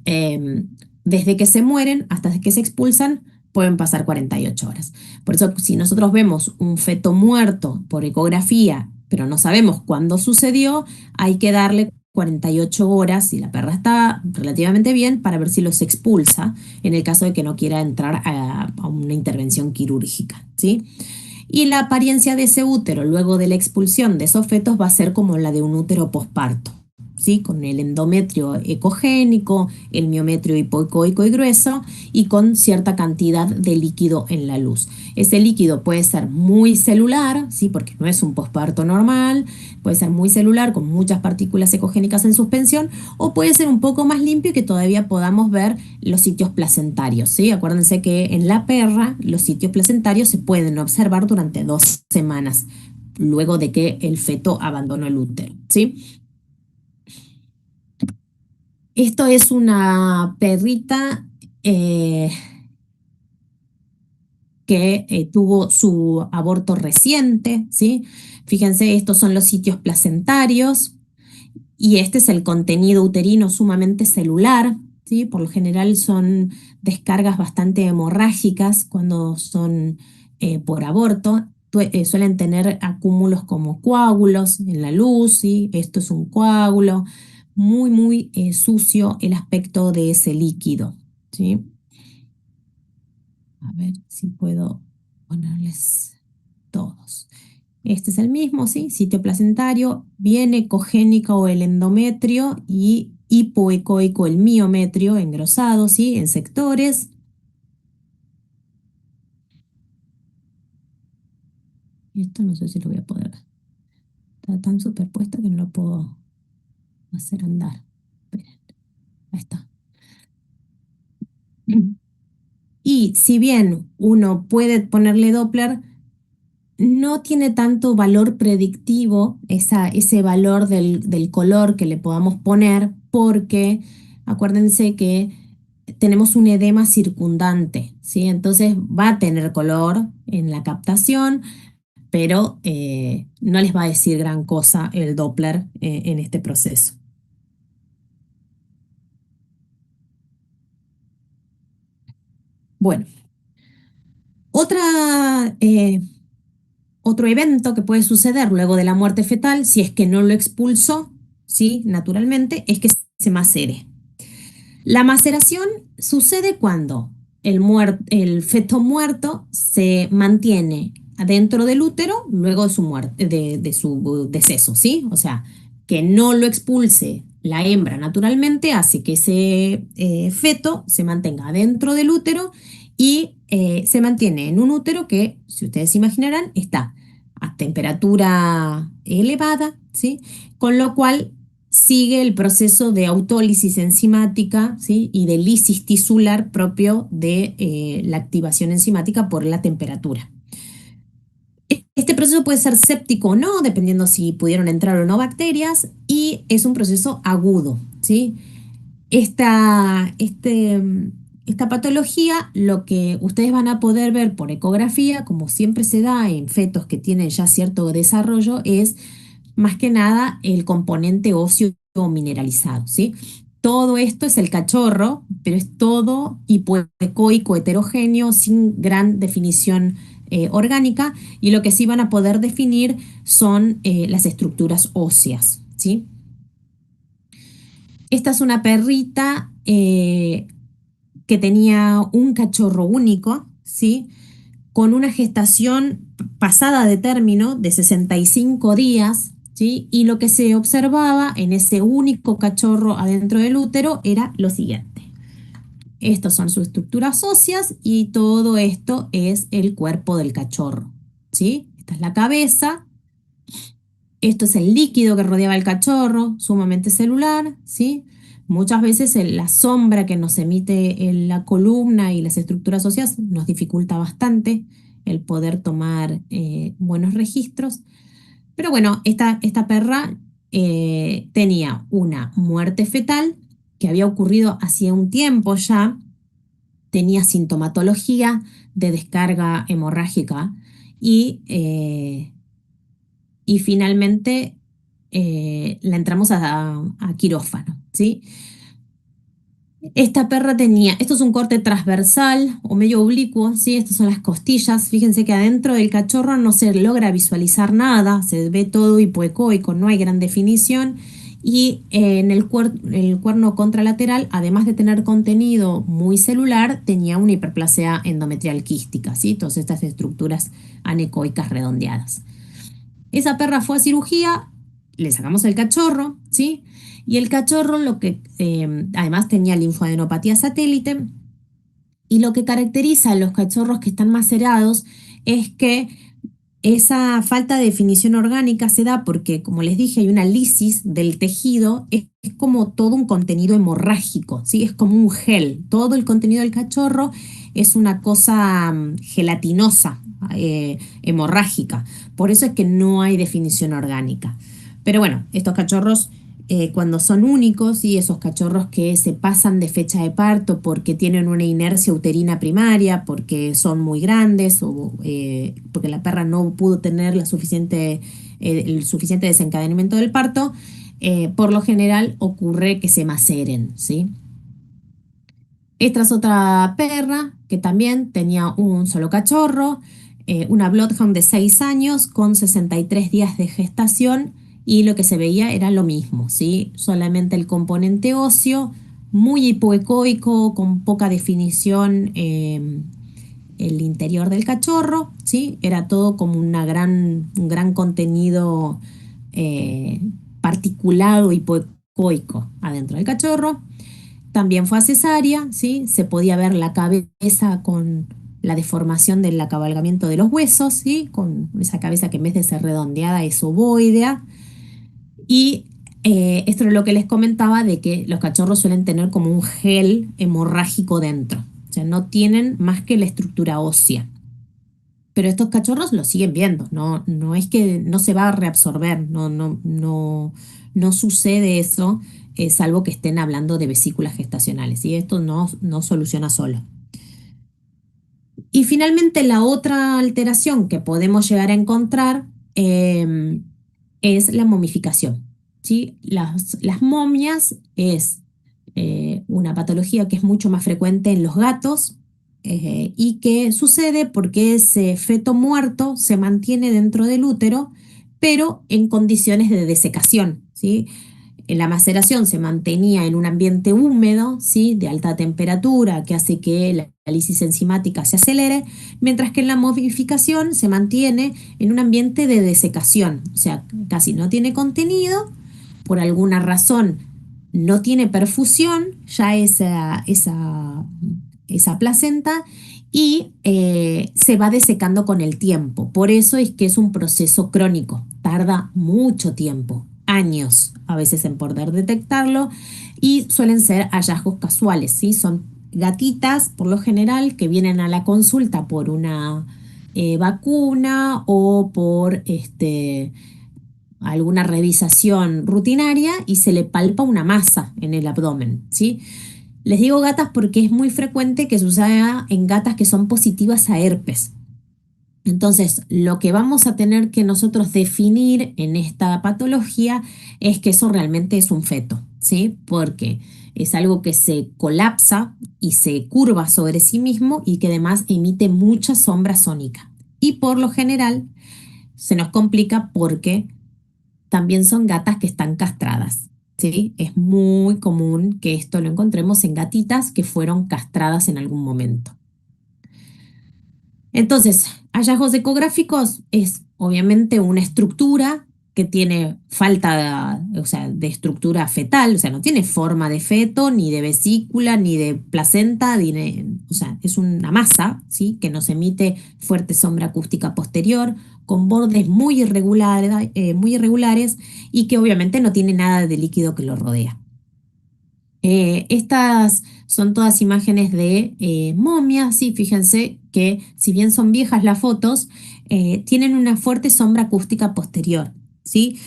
eh, desde que se mueren hasta que se expulsan, pueden pasar 48 horas. Por eso, si nosotros vemos un feto muerto por ecografía, pero no sabemos cuándo sucedió, hay que darle 48 horas, si la perra está relativamente bien, para ver si los expulsa, en el caso de que no quiera entrar a una intervención quirúrgica, ¿sí? Y la apariencia de ese útero luego de la expulsión de esos fetos va a ser como la de un útero posparto, ¿sí? Con el endometrio ecogénico, el miometrio hipoecoico y grueso y con cierta cantidad de líquido en la luz. Ese líquido puede ser muy celular, ¿sí? Porque no es un posparto normal, puede ser muy celular con muchas partículas ecogénicas en suspensión o puede ser un poco más limpio y que todavía podamos ver los sitios placentarios, ¿sí? Acuérdense que en la perra los sitios placentarios se pueden observar durante 2 semanas luego de que el feto abandonó el útero, ¿sí? Esto es una perrita eh, que tuvo su aborto reciente, ¿sí? Fíjense, estos son los sitios placentarios y este es el contenido uterino sumamente celular, ¿sí? Por lo general son descargas bastante hemorrágicas cuando son por aborto. Suelen tener acúmulos como coágulos en la luz, ¿sí? Esto es un coágulo. Muy, muy sucio el aspecto de ese líquido, ¿sí? A ver si puedo ponerles todos. Este es el mismo, ¿sí? Sitio placentario, bien ecogénico el endometrio y hipoecoico el miometrio engrosado, ¿sí? En sectores. Y esto no sé si lo voy a poder. Está tan superpuesta que no lo puedo hacer andar. Esperen, ahí está. Y si bien uno puede ponerle Doppler, no tiene tanto valor predictivo ese valor del color que le podamos poner, porque acuérdense que tenemos un edema circundante, ¿sí? Entonces va a tener color en la captación, pero no les va a decir gran cosa el Doppler en este proceso. Bueno, otra otro evento que puede suceder luego de la muerte fetal, si es que no lo expulsó, ¿sí? Naturalmente, es que se macere. La maceración sucede cuando el feto muerto se mantiene adentro del útero luego de su muerte, de su deceso, ¿sí? O sea, que no lo expulse la hembra naturalmente hace que ese feto se mantenga adentro del útero y se mantiene en un útero que, si ustedes imaginarán, está a temperatura elevada, ¿sí? Con lo cual sigue el proceso de autólisis enzimática, ¿sí? Y de lisis tisular propio de la activación enzimática por la temperatura. Este proceso puede ser séptico o no, dependiendo si pudieron entrar o no bacterias, y es un proceso agudo, ¿sí? Esta, este, esta patología, lo que ustedes van a poder ver por ecografía, como siempre se da en fetos que tienen ya cierto desarrollo, es más que nada el componente óseo mineralizado, ¿sí? Todo esto es el cachorro, pero es todo hipoecoico heterogéneo, sin gran definición orgánica, y lo que sí van a poder definir son las estructuras óseas, ¿sí? Esta es una perrita que tenía un cachorro único, ¿sí? Con una gestación pasada de término de 65 días, ¿sí? Y lo que se observaba en ese único cachorro adentro del útero era lo siguiente. Estas son sus estructuras óseas y todo esto es el cuerpo del cachorro, ¿sí? Esta es la cabeza, esto es el líquido que rodeaba el cachorro, sumamente celular, ¿sí? Muchas veces la sombra que nos emite en la columna y las estructuras óseas nos dificulta bastante el poder tomar buenos registros. Pero bueno, esta perra tenía una muerte fetal que había ocurrido hacía un tiempo ya, tenía sintomatología de descarga hemorrágica y y finalmente la entramos a quirófano, ¿sí? Esta perra tenía, esto es un corte transversal o medio oblicuo, ¿sí? Estas son las costillas. Fíjense que adentro del cachorro no se logra visualizar nada, se ve todo hipoecoico, no hay gran definición. Y en el cuerno contralateral, además de tener contenido muy celular, tenía una hiperplasia endometrial quística, ¿sí? Todas estas estructuras anecoicas redondeadas. Esa perra fue a cirugía, le sacamos el cachorro, ¿sí? Y el cachorro lo que además tenía linfadenopatía satélite y lo que caracteriza a los cachorros que están macerados es que esa falta de definición orgánica se da porque, como les dije, hay una lisis del tejido, es como todo un contenido hemorrágico, ¿sí? Es como un gel. Todo el contenido del cachorro es una cosa gelatinosa, hemorrágica. Por eso es que no hay definición orgánica. Pero bueno, estos cachorros cuando son únicos y esos cachorros que se pasan de fecha de parto porque tienen una inercia uterina primaria, porque son muy grandes o porque la perra no pudo tener el suficiente desencadenamiento del parto, por lo general ocurre que se maceren, ¿sí? Esta es otra perra que también tenía un solo cachorro, una Bloodhound de 6 años con 63 días de gestación y lo que se veía era lo mismo, ¿sí? Solamente el componente óseo, muy hipoecoico, con poca definición el interior del cachorro, ¿sí? Era todo como un gran contenido eh, particulado hipoecoico adentro del cachorro. También fue a cesárea, ¿sí? Se podía ver la cabeza la deformación del acabalgamiento de los huesos, ¿sí? Con esa cabeza que en vez de ser redondeada es ovoidea. Y esto es lo que les comentaba de que los cachorros suelen tener como un gel hemorrágico dentro. O sea, no tienen más que la estructura ósea. Pero estos cachorros lo siguen viendo, no, no es que no se va a reabsorber, no sucede eso, salvo que estén hablando de vesículas gestacionales, y esto no soluciona solo. Y finalmente la otra alteración que podemos llegar a encontrar es la momificación, ¿sí? Las momias es una patología que es mucho más frecuente en los gatos y que sucede porque ese feto muerto se mantiene dentro del útero, pero en condiciones de desecación, ¿sí? La maceración se mantenía en un ambiente húmedo, ¿sí? De alta temperatura, que hace que la lisis enzimática se acelere, mientras que en la momificación se mantiene en un ambiente de desecación, o sea, casi no tiene contenido, por alguna razón no tiene perfusión, ya esa placenta, y se va desecando con el tiempo. Por eso es que es un proceso crónico, tarda mucho tiempo, años a veces en poder detectarlo, y suelen ser hallazgos casuales, ¿sí? Son gatitas, por lo general, que vienen a la consulta por una vacuna o por alguna revisación rutinaria y se le palpa una masa en el abdomen, ¿sí? Les digo gatas porque es muy frecuente que suceda en gatas que son positivas a herpes. Entonces, lo que vamos a tener que nosotros definir en esta patología es que eso realmente es un feto, ¿sí? Porque es algo que se colapsa y se curva sobre sí mismo y que además emite mucha sombra sónica. Y por lo general se nos complica porque también son gatas que están castradas, ¿sí? Es muy común que esto lo encontremos en gatitas que fueron castradas en algún momento. Entonces, hallazgos ecográficos es obviamente una estructura que tiene falta, o sea, de estructura fetal, o sea, no tiene forma de feto, ni de vesícula, ni de placenta, o sea, es una masa, ¿sí? Que nos emite fuerte sombra acústica posterior, con bordes muy irregulares y que obviamente no tiene nada de líquido que lo rodea. Estas son todas imágenes de momias, sí, fíjense que si bien son viejas las fotos, tienen una fuerte sombra acústica posterior, ¿sí?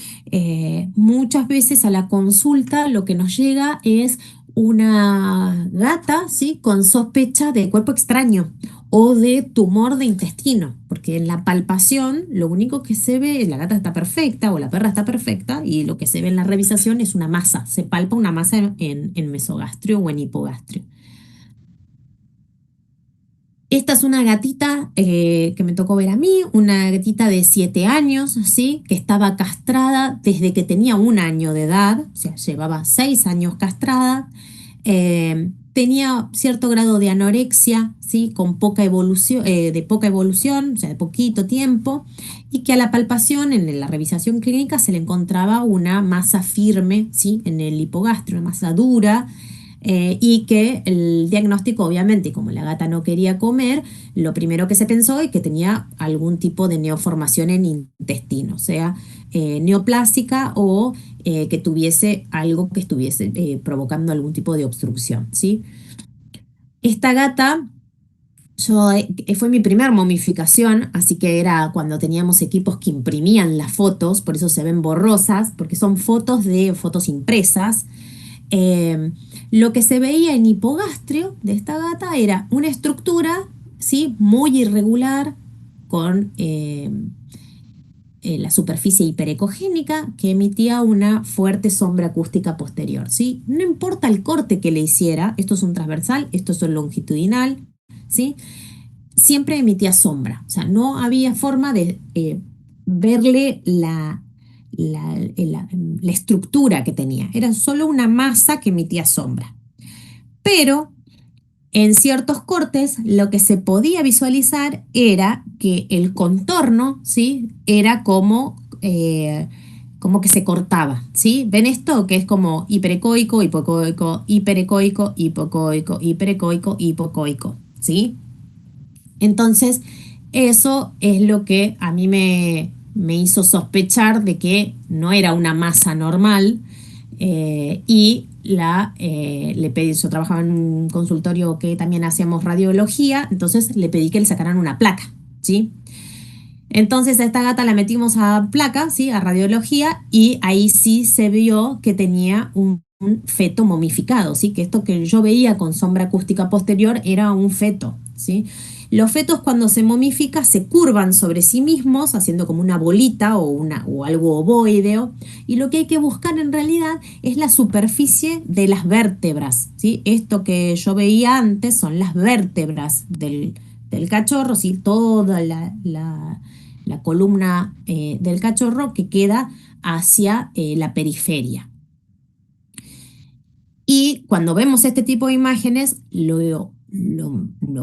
Muchas veces a la consulta lo que nos llega es una gata, ¿sí? Con sospecha de cuerpo extraño o de tumor de intestino, porque en la palpación lo único que se ve, la gata está perfecta o la perra está perfecta y lo que se ve en la revisación es una masa, se palpa una masa en mesogastrio o en hipogastrio. Esta es una gatita que me tocó ver a mí, una gatita de 7 años, ¿sí? Que estaba castrada desde que tenía 1 año de edad, o sea, llevaba 6 años castrada. Tenía cierto grado de anorexia, ¿sí? Con poca evolución, de poca evolución, o sea, de poquito tiempo, y que a la palpación, en la revisación clínica, se le encontraba una masa firme, ¿sí? En el hipogastrio, una masa dura, y que el diagnóstico, obviamente, como la gata no quería comer, lo primero que se pensó es que tenía algún tipo de neoformación en intestino, o sea, neoplásica o que tuviese algo que estuviese provocando algún tipo de obstrucción, ¿sí? Esta gata fue mi primer momificación, así que era cuando teníamos equipos que imprimían las fotos, por eso se ven borrosas, porque son fotos impresas. Eh, lo que se veía en hipogastrio de esta gata era una estructura, ¿sí? Muy irregular, con la superficie hiperecogénica que emitía una fuerte sombra acústica posterior, ¿sí? No importa el corte que le hiciera, esto es un transversal, esto es un longitudinal, ¿sí? Siempre emitía sombra, o sea, no había forma de verle la estructura que tenía, era solo una masa que emitía sombra. Pero en ciertos cortes lo que se podía visualizar era que el contorno, ¿sí? Era como que se cortaba, ¿sí? ¿Ven esto? Que es como hiperecoico, hipocoico, hiperecoico, hipocoico, hiperecoico, hipocoico, ¿sí? Entonces, eso es lo que a mí me hizo sospechar de que no era una masa normal le pedí, yo trabajaba en un consultorio que también hacíamos radiología, entonces le pedí que le sacaran una placa, ¿sí? Entonces a esta gata la metimos a placa, ¿sí? A radiología, y ahí sí se vio que tenía un feto momificado, ¿sí? Que esto que yo veía con sombra acústica posterior era un feto, ¿sí? Los fetos cuando se momifica se curvan sobre sí mismos, haciendo como una bolita o algo ovoideo, y lo que hay que buscar en realidad es la superficie de las vértebras, ¿sí? Esto que yo veía antes son las vértebras del cachorro, ¿sí? Toda la columna del cachorro que queda hacia la periferia. Y cuando vemos este tipo de imágenes, lo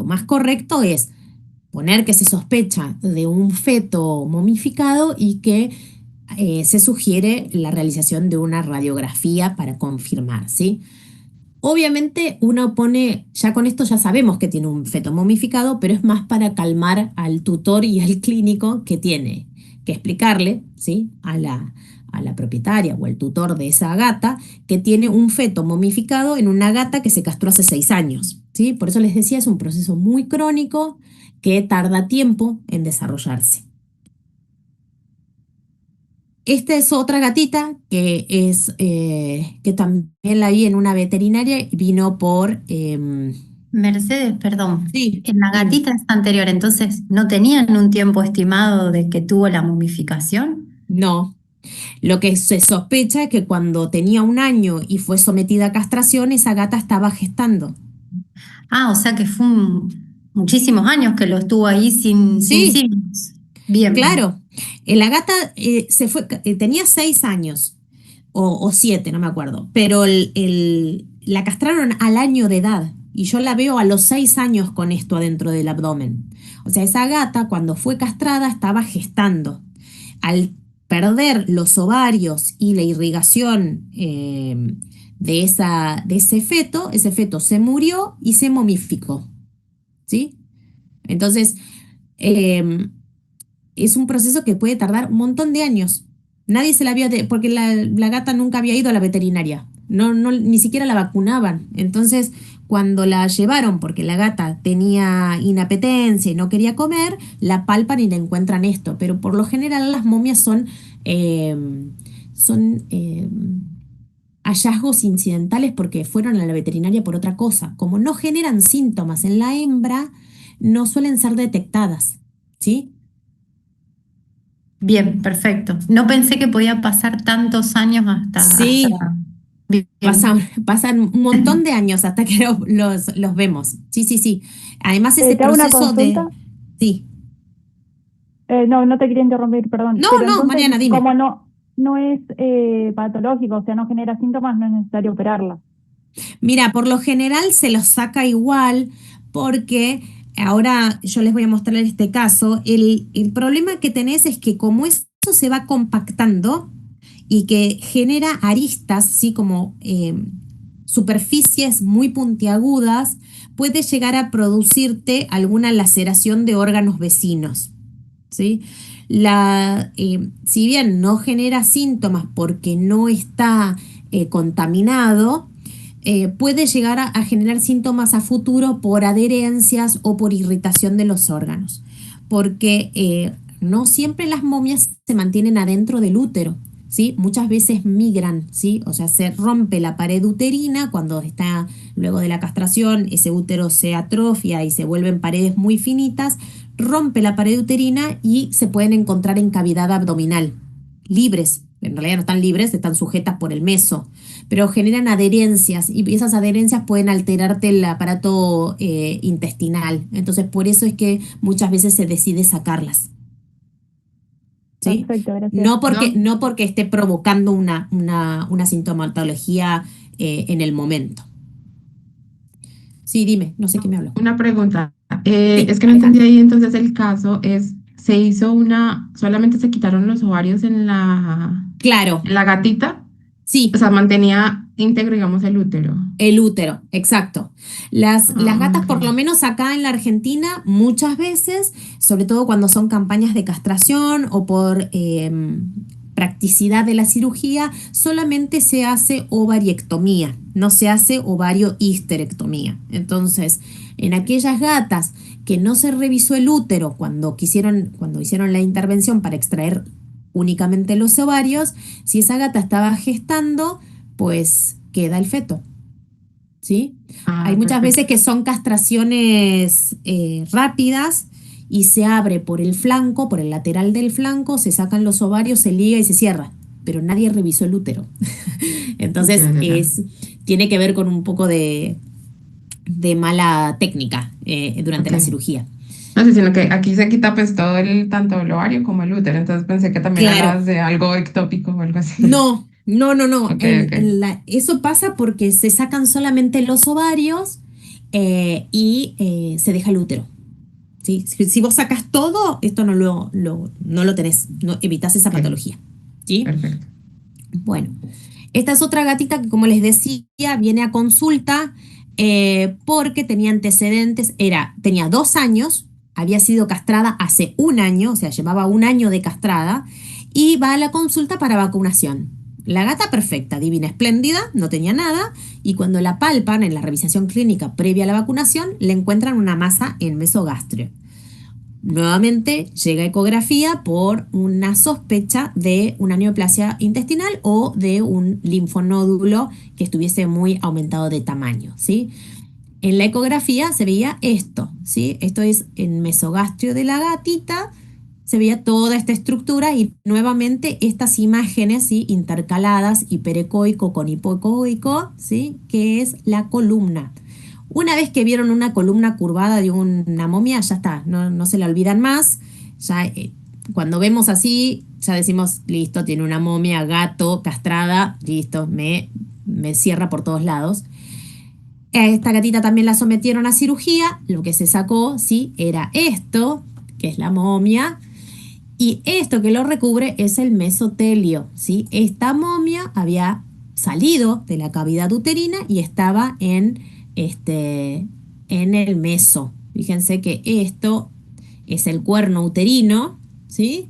más correcto es poner que se sospecha de un feto momificado y que se sugiere la realización de una radiografía para confirmar, ¿sí? Obviamente uno pone, ya con esto ya sabemos que tiene un feto momificado, pero es más para calmar al tutor y al clínico que tiene que explicarle, ¿sí? A la propietaria o al tutor de esa gata que tiene un feto momificado en una gata que se castró hace 6 años, ¿sí? Por eso les decía, es un proceso muy crónico que tarda tiempo en desarrollarse. Esta es otra gatita que también la vi en una veterinaria y vino por... Mercedes, perdón, sí, en la dime. gatita esta anterior, entonces, ¿no tenían un tiempo estimado de que tuvo la momificación? No. Lo que se sospecha es que cuando tenía 1 año y fue sometida a castración, esa gata estaba gestando. Ah, o sea que fue muchísimos años que lo estuvo ahí sin Sí, signos. Bien, claro. La gata se fue, tenía 6 años o 7, no me acuerdo, pero la castraron al año de edad y yo la veo a los 6 años con esto adentro del abdomen. O sea, esa gata cuando fue castrada estaba gestando. Al perder los ovarios y la irrigación de ese feto se murió y se momificó, ¿sí? Entonces, eh, es un proceso que puede tardar un montón de años. Nadie se la había, porque la gata nunca había ido a la veterinaria, no, no, ni siquiera la vacunaban. Entonces, cuando la llevaron, porque la gata tenía inapetencia y no quería comer, la palpan y le encuentran esto. Pero por lo general las momias eh, son hallazgos incidentales porque fueron a la veterinaria por otra cosa. Como no generan síntomas en la hembra, no suelen ser detectadas, ¿sí? bien, perfecto. No pensé que podía pasar tantos años hasta... Sí, Bien. pasan un montón de años hasta que los vemos. Sí, sí, sí. Además, ese Te hago una proceso de... consulta. Sí. No, no te quería interrumpir, perdón. No, Pero no, entonces, Mariana, dime. como no es patológico, o sea, no genera síntomas, no es necesario operarla. Mira, por lo general se los saca igual porque ahora yo les voy a mostrar este caso. El problema que tenés es que como eso se va compactando y que genera aristas, ¿sí? Como superficies muy puntiagudas, puede llegar a producirte alguna laceración de órganos vecinos, ¿sí? Si bien no genera síntomas porque no está contaminado, puede llegar a generar síntomas a futuro por adherencias o por irritación de los órganos, porque no siempre las momias se mantienen adentro del útero, ¿sí? Muchas veces migran, ¿sí? O sea, se rompe la pared uterina cuando está luego de la castración, ese útero se atrofia y se vuelven paredes muy finitas, rompe la pared uterina y se pueden encontrar en cavidad abdominal, libres. En realidad no están libres, están sujetas por el meso, pero generan adherencias y esas adherencias pueden alterarte el aparato intestinal. Entonces, por eso es que muchas veces se decide sacarlas, ¿sí? Perfecto, gracias. No porque esté provocando una sintomatología en el momento. Sí, dime, no sé qué me habló. Una pregunta. Sí, Es que no entendí Alejandra. ahí, entonces el caso es, se hizo solamente se quitaron los ovarios Claro, en la gatita, o sí, sea, mantenía íntegro, digamos, el útero. El útero, exacto. Las Ah, gatas, ok. por lo menos acá en la Argentina, muchas veces, sobre todo cuando son campañas de castración o por practicidad de la cirugía, solamente se hace ovariectomía, no se hace ovariohisterectomía. Entonces, en aquellas gatas que no se revisó el útero cuando hicieron la intervención para extraer únicamente los ovarios, si esa gata estaba gestando, pues queda el feto. ¿Sí? Hay Ah, muchas veces perfecto. que son castraciones rápidas y se abre por el flanco, por el lateral del flanco, se sacan los ovarios, se liga y se cierra, pero nadie revisó el útero. Ya, Entonces ya, ya. tiene que ver con un poco de mala técnica durante Ok. la cirugía. No sé, sino que aquí se quita pues todo tanto el ovario como el útero, entonces pensé que también Claro, hablabas de algo ectópico o algo así. no, no, no, no. Ok, ok. Eso pasa porque se sacan solamente los ovarios y se deja el útero. ¿Sí? Si vos sacas todo, esto no lo tenés, no evitas esa Ok, patología. ¿Sí? perfecto. Bueno, esta es otra gatita que, como les decía, viene a consulta porque tenía antecedentes, tenía 2 años, había sido castrada hace un año, o sea, llevaba un año de castrada, y va a la consulta para vacunación. La gata perfecta, divina, espléndida, no tenía nada, y cuando la palpan en la revisación clínica previa a la vacunación, le encuentran una masa en mesogastrio. Nuevamente llega ecografía por una sospecha de una neoplasia intestinal o de un linfonódulo que estuviese muy aumentado de tamaño, ¿sí? En la ecografía se veía esto, ¿sí? Esto es en mesogastrio de la gatita, se veía toda esta estructura y nuevamente estas imágenes, ¿sí? Intercaladas, hiperecoico con hipoecoico, ¿sí? Que es la columna. Una vez que vieron una columna curvada de una momia, ya está, no se la olvidan más. Ya, cuando vemos así, ya decimos, listo, tiene una momia, gato, castrada, listo, me cierra por todos lados. A esta gatita también la sometieron a cirugía, lo que se sacó, sí, era esto, que es la momia, y esto que lo recubre es el mesotelio, ¿sí? Esta momia había salido de la cavidad uterina y estaba en el meso. Fíjense que esto es el cuerno uterino, ¿sí?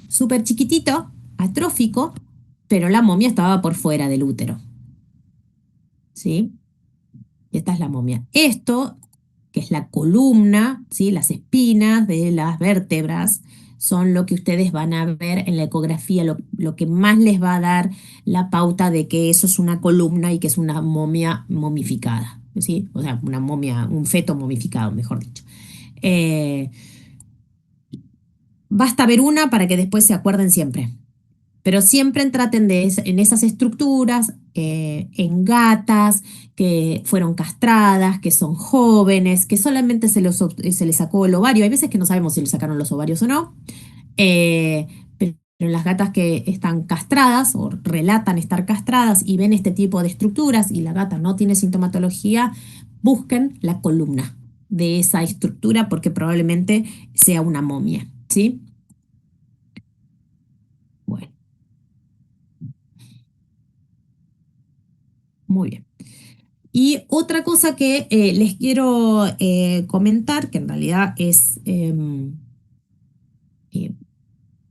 Súper chiquitito, atrófico, pero la momia estaba por fuera del útero, ¿sí? Y esta es la momia. Esto, que es la columna, ¿sí? Las espinas de las vértebras, son lo que ustedes van a ver en la ecografía, lo que más les va a dar la pauta de que eso es una columna y que es una momia momificada, ¿sí? O sea, una momia, un feto momificado, mejor dicho. Eh, Basta ver una para que después se acuerden siempre. Pero siempre traten en esas estructuras, en gatas que fueron castradas, que son jóvenes, que solamente se les sacó el ovario. Hay veces que no sabemos si le sacaron los ovarios o no. Pero en las gatas que están castradas o relatan estar castradas y ven este tipo de estructuras y la gata no tiene sintomatología, busquen la columna de esa estructura porque probablemente sea una momia, ¿sí? Bueno, muy bien. Y otra cosa que les quiero comentar, que en realidad eh,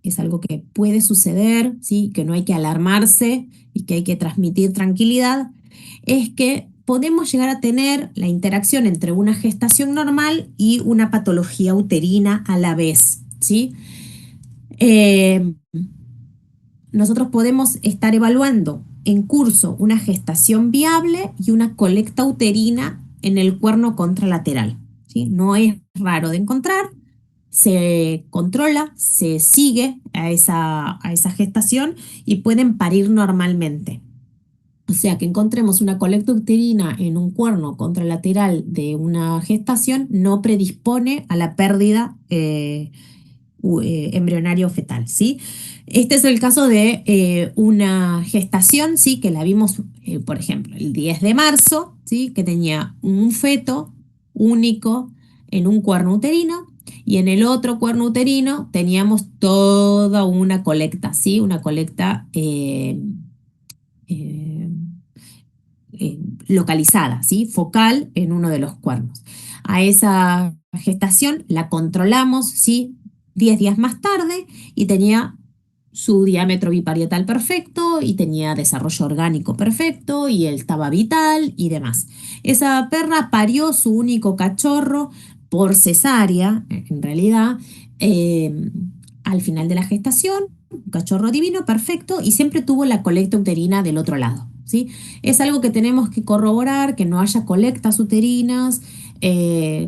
es algo que puede suceder, ¿sí? Que no hay que alarmarse y que hay que transmitir tranquilidad, es que podemos llegar a tener la interacción entre una gestación normal y una patología uterina a la vez, ¿sí? Eh, Nosotros podemos estar evaluando en curso una gestación viable y una colecta uterina en el cuerno contralateral, ¿sí? No es raro de encontrar, se controla, se sigue a esa gestación y pueden parir normalmente. O sea, que encontremos una colecta uterina en un cuerno contralateral de una gestación no predispone a la pérdida embrionario fetal, ¿sí? Este es el caso de una gestación, ¿sí? Que la vimos, por ejemplo, el 10 de marzo, ¿sí? Que tenía un feto único en un cuerno uterino y en el otro cuerno uterino teníamos toda una colecta, ¿sí? Una colecta eh, localizada, ¿sí? Focal en uno de los cuernos. A esa gestación la controlamos, ¿sí? 10 días más tarde y tenía su diámetro biparietal perfecto y tenía desarrollo orgánico perfecto y él estaba vital y demás. Esa perra parió su único cachorro por cesárea, en realidad, eh, al final de la gestación, un cachorro divino, perfecto, y siempre tuvo la colecta uterina del otro lado, ¿sí? Es algo que tenemos que corroborar, que no haya colectas uterinas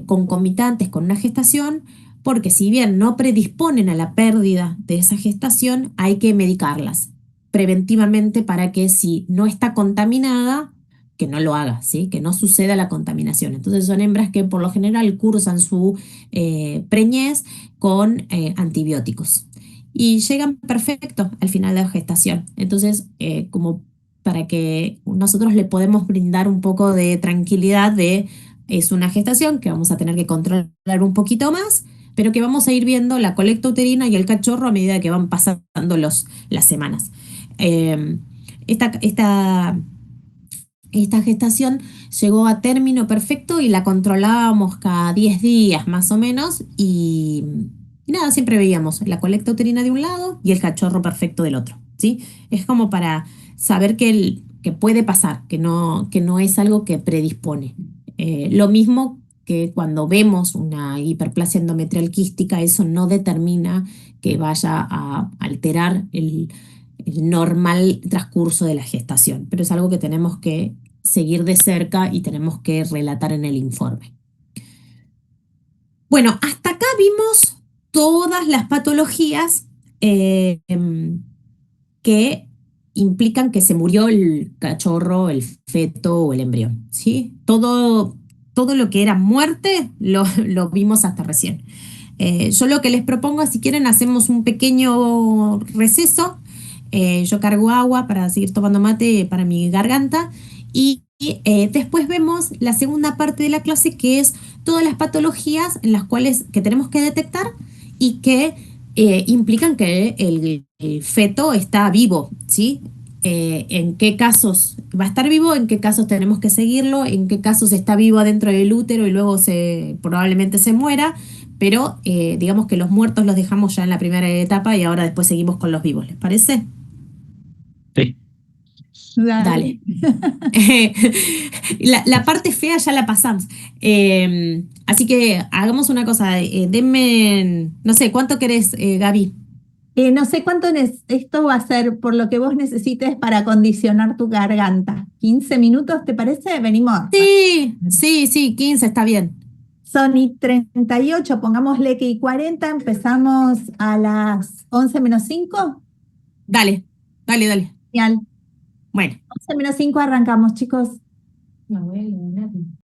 concomitantes con una gestación, porque si bien no predisponen a la pérdida de esa gestación, hay que medicarlas preventivamente para que si no está contaminada, que no lo haga, ¿sí? Que no suceda la contaminación. Entonces son hembras que por lo general cursan su preñez con antibióticos y llegan perfecto al final de la gestación. Entonces, como para que nosotros le podemos brindar un poco de tranquilidad de es una gestación que vamos a tener que controlar un poquito más, pero que vamos a ir viendo la colecta uterina y el cachorro a medida que van pasando las semanas. Eh, esta, esta, esta gestación llegó a término perfecto y la controlábamos cada 10 días más o menos y nada, siempre veíamos la colecta uterina de un lado y el cachorro perfecto del otro, ¿sí? Es como para saber que puede pasar, que no es algo que predispone. Lo mismo que cuando vemos una hiperplasia endometrial quística, eso no determina que vaya a alterar el normal transcurso de la gestación, pero es algo que tenemos que seguir de cerca y tenemos que relatar en el informe. Bueno, hasta acá vimos todas las patologías que implican que se murió el cachorro, el feto o el embrión, ¿sí? Todo lo que era muerte lo vimos hasta recién. Yo lo que les propongo, si quieren, hacemos un pequeño receso. Yo cargo agua para seguir tomando mate para mi garganta y después vemos la segunda parte de la clase, que es todas las patologías en las cuales que tenemos que detectar y que implican que el feto está vivo, ¿sí? En qué casos va a estar vivo, en qué casos tenemos que seguirlo, en qué casos está vivo adentro del útero y luego probablemente se muera, pero digamos que los muertos los dejamos ya en la primera etapa y ahora después seguimos con los vivos, ¿les parece? Sí. Dale. La parte fea ya la pasamos. Así que hagamos una cosa, denme, no sé, ¿cuánto querés, Gaby? No sé cuánto esto va a ser por lo que vos necesites para acondicionar tu garganta. ¿15 minutos, te parece? Venimos. Sí, 15 está bien. Son y 38, pongámosle que y 40, empezamos a las 11 menos 5. Dale. Genial. Bueno. 11 menos 5 arrancamos, chicos.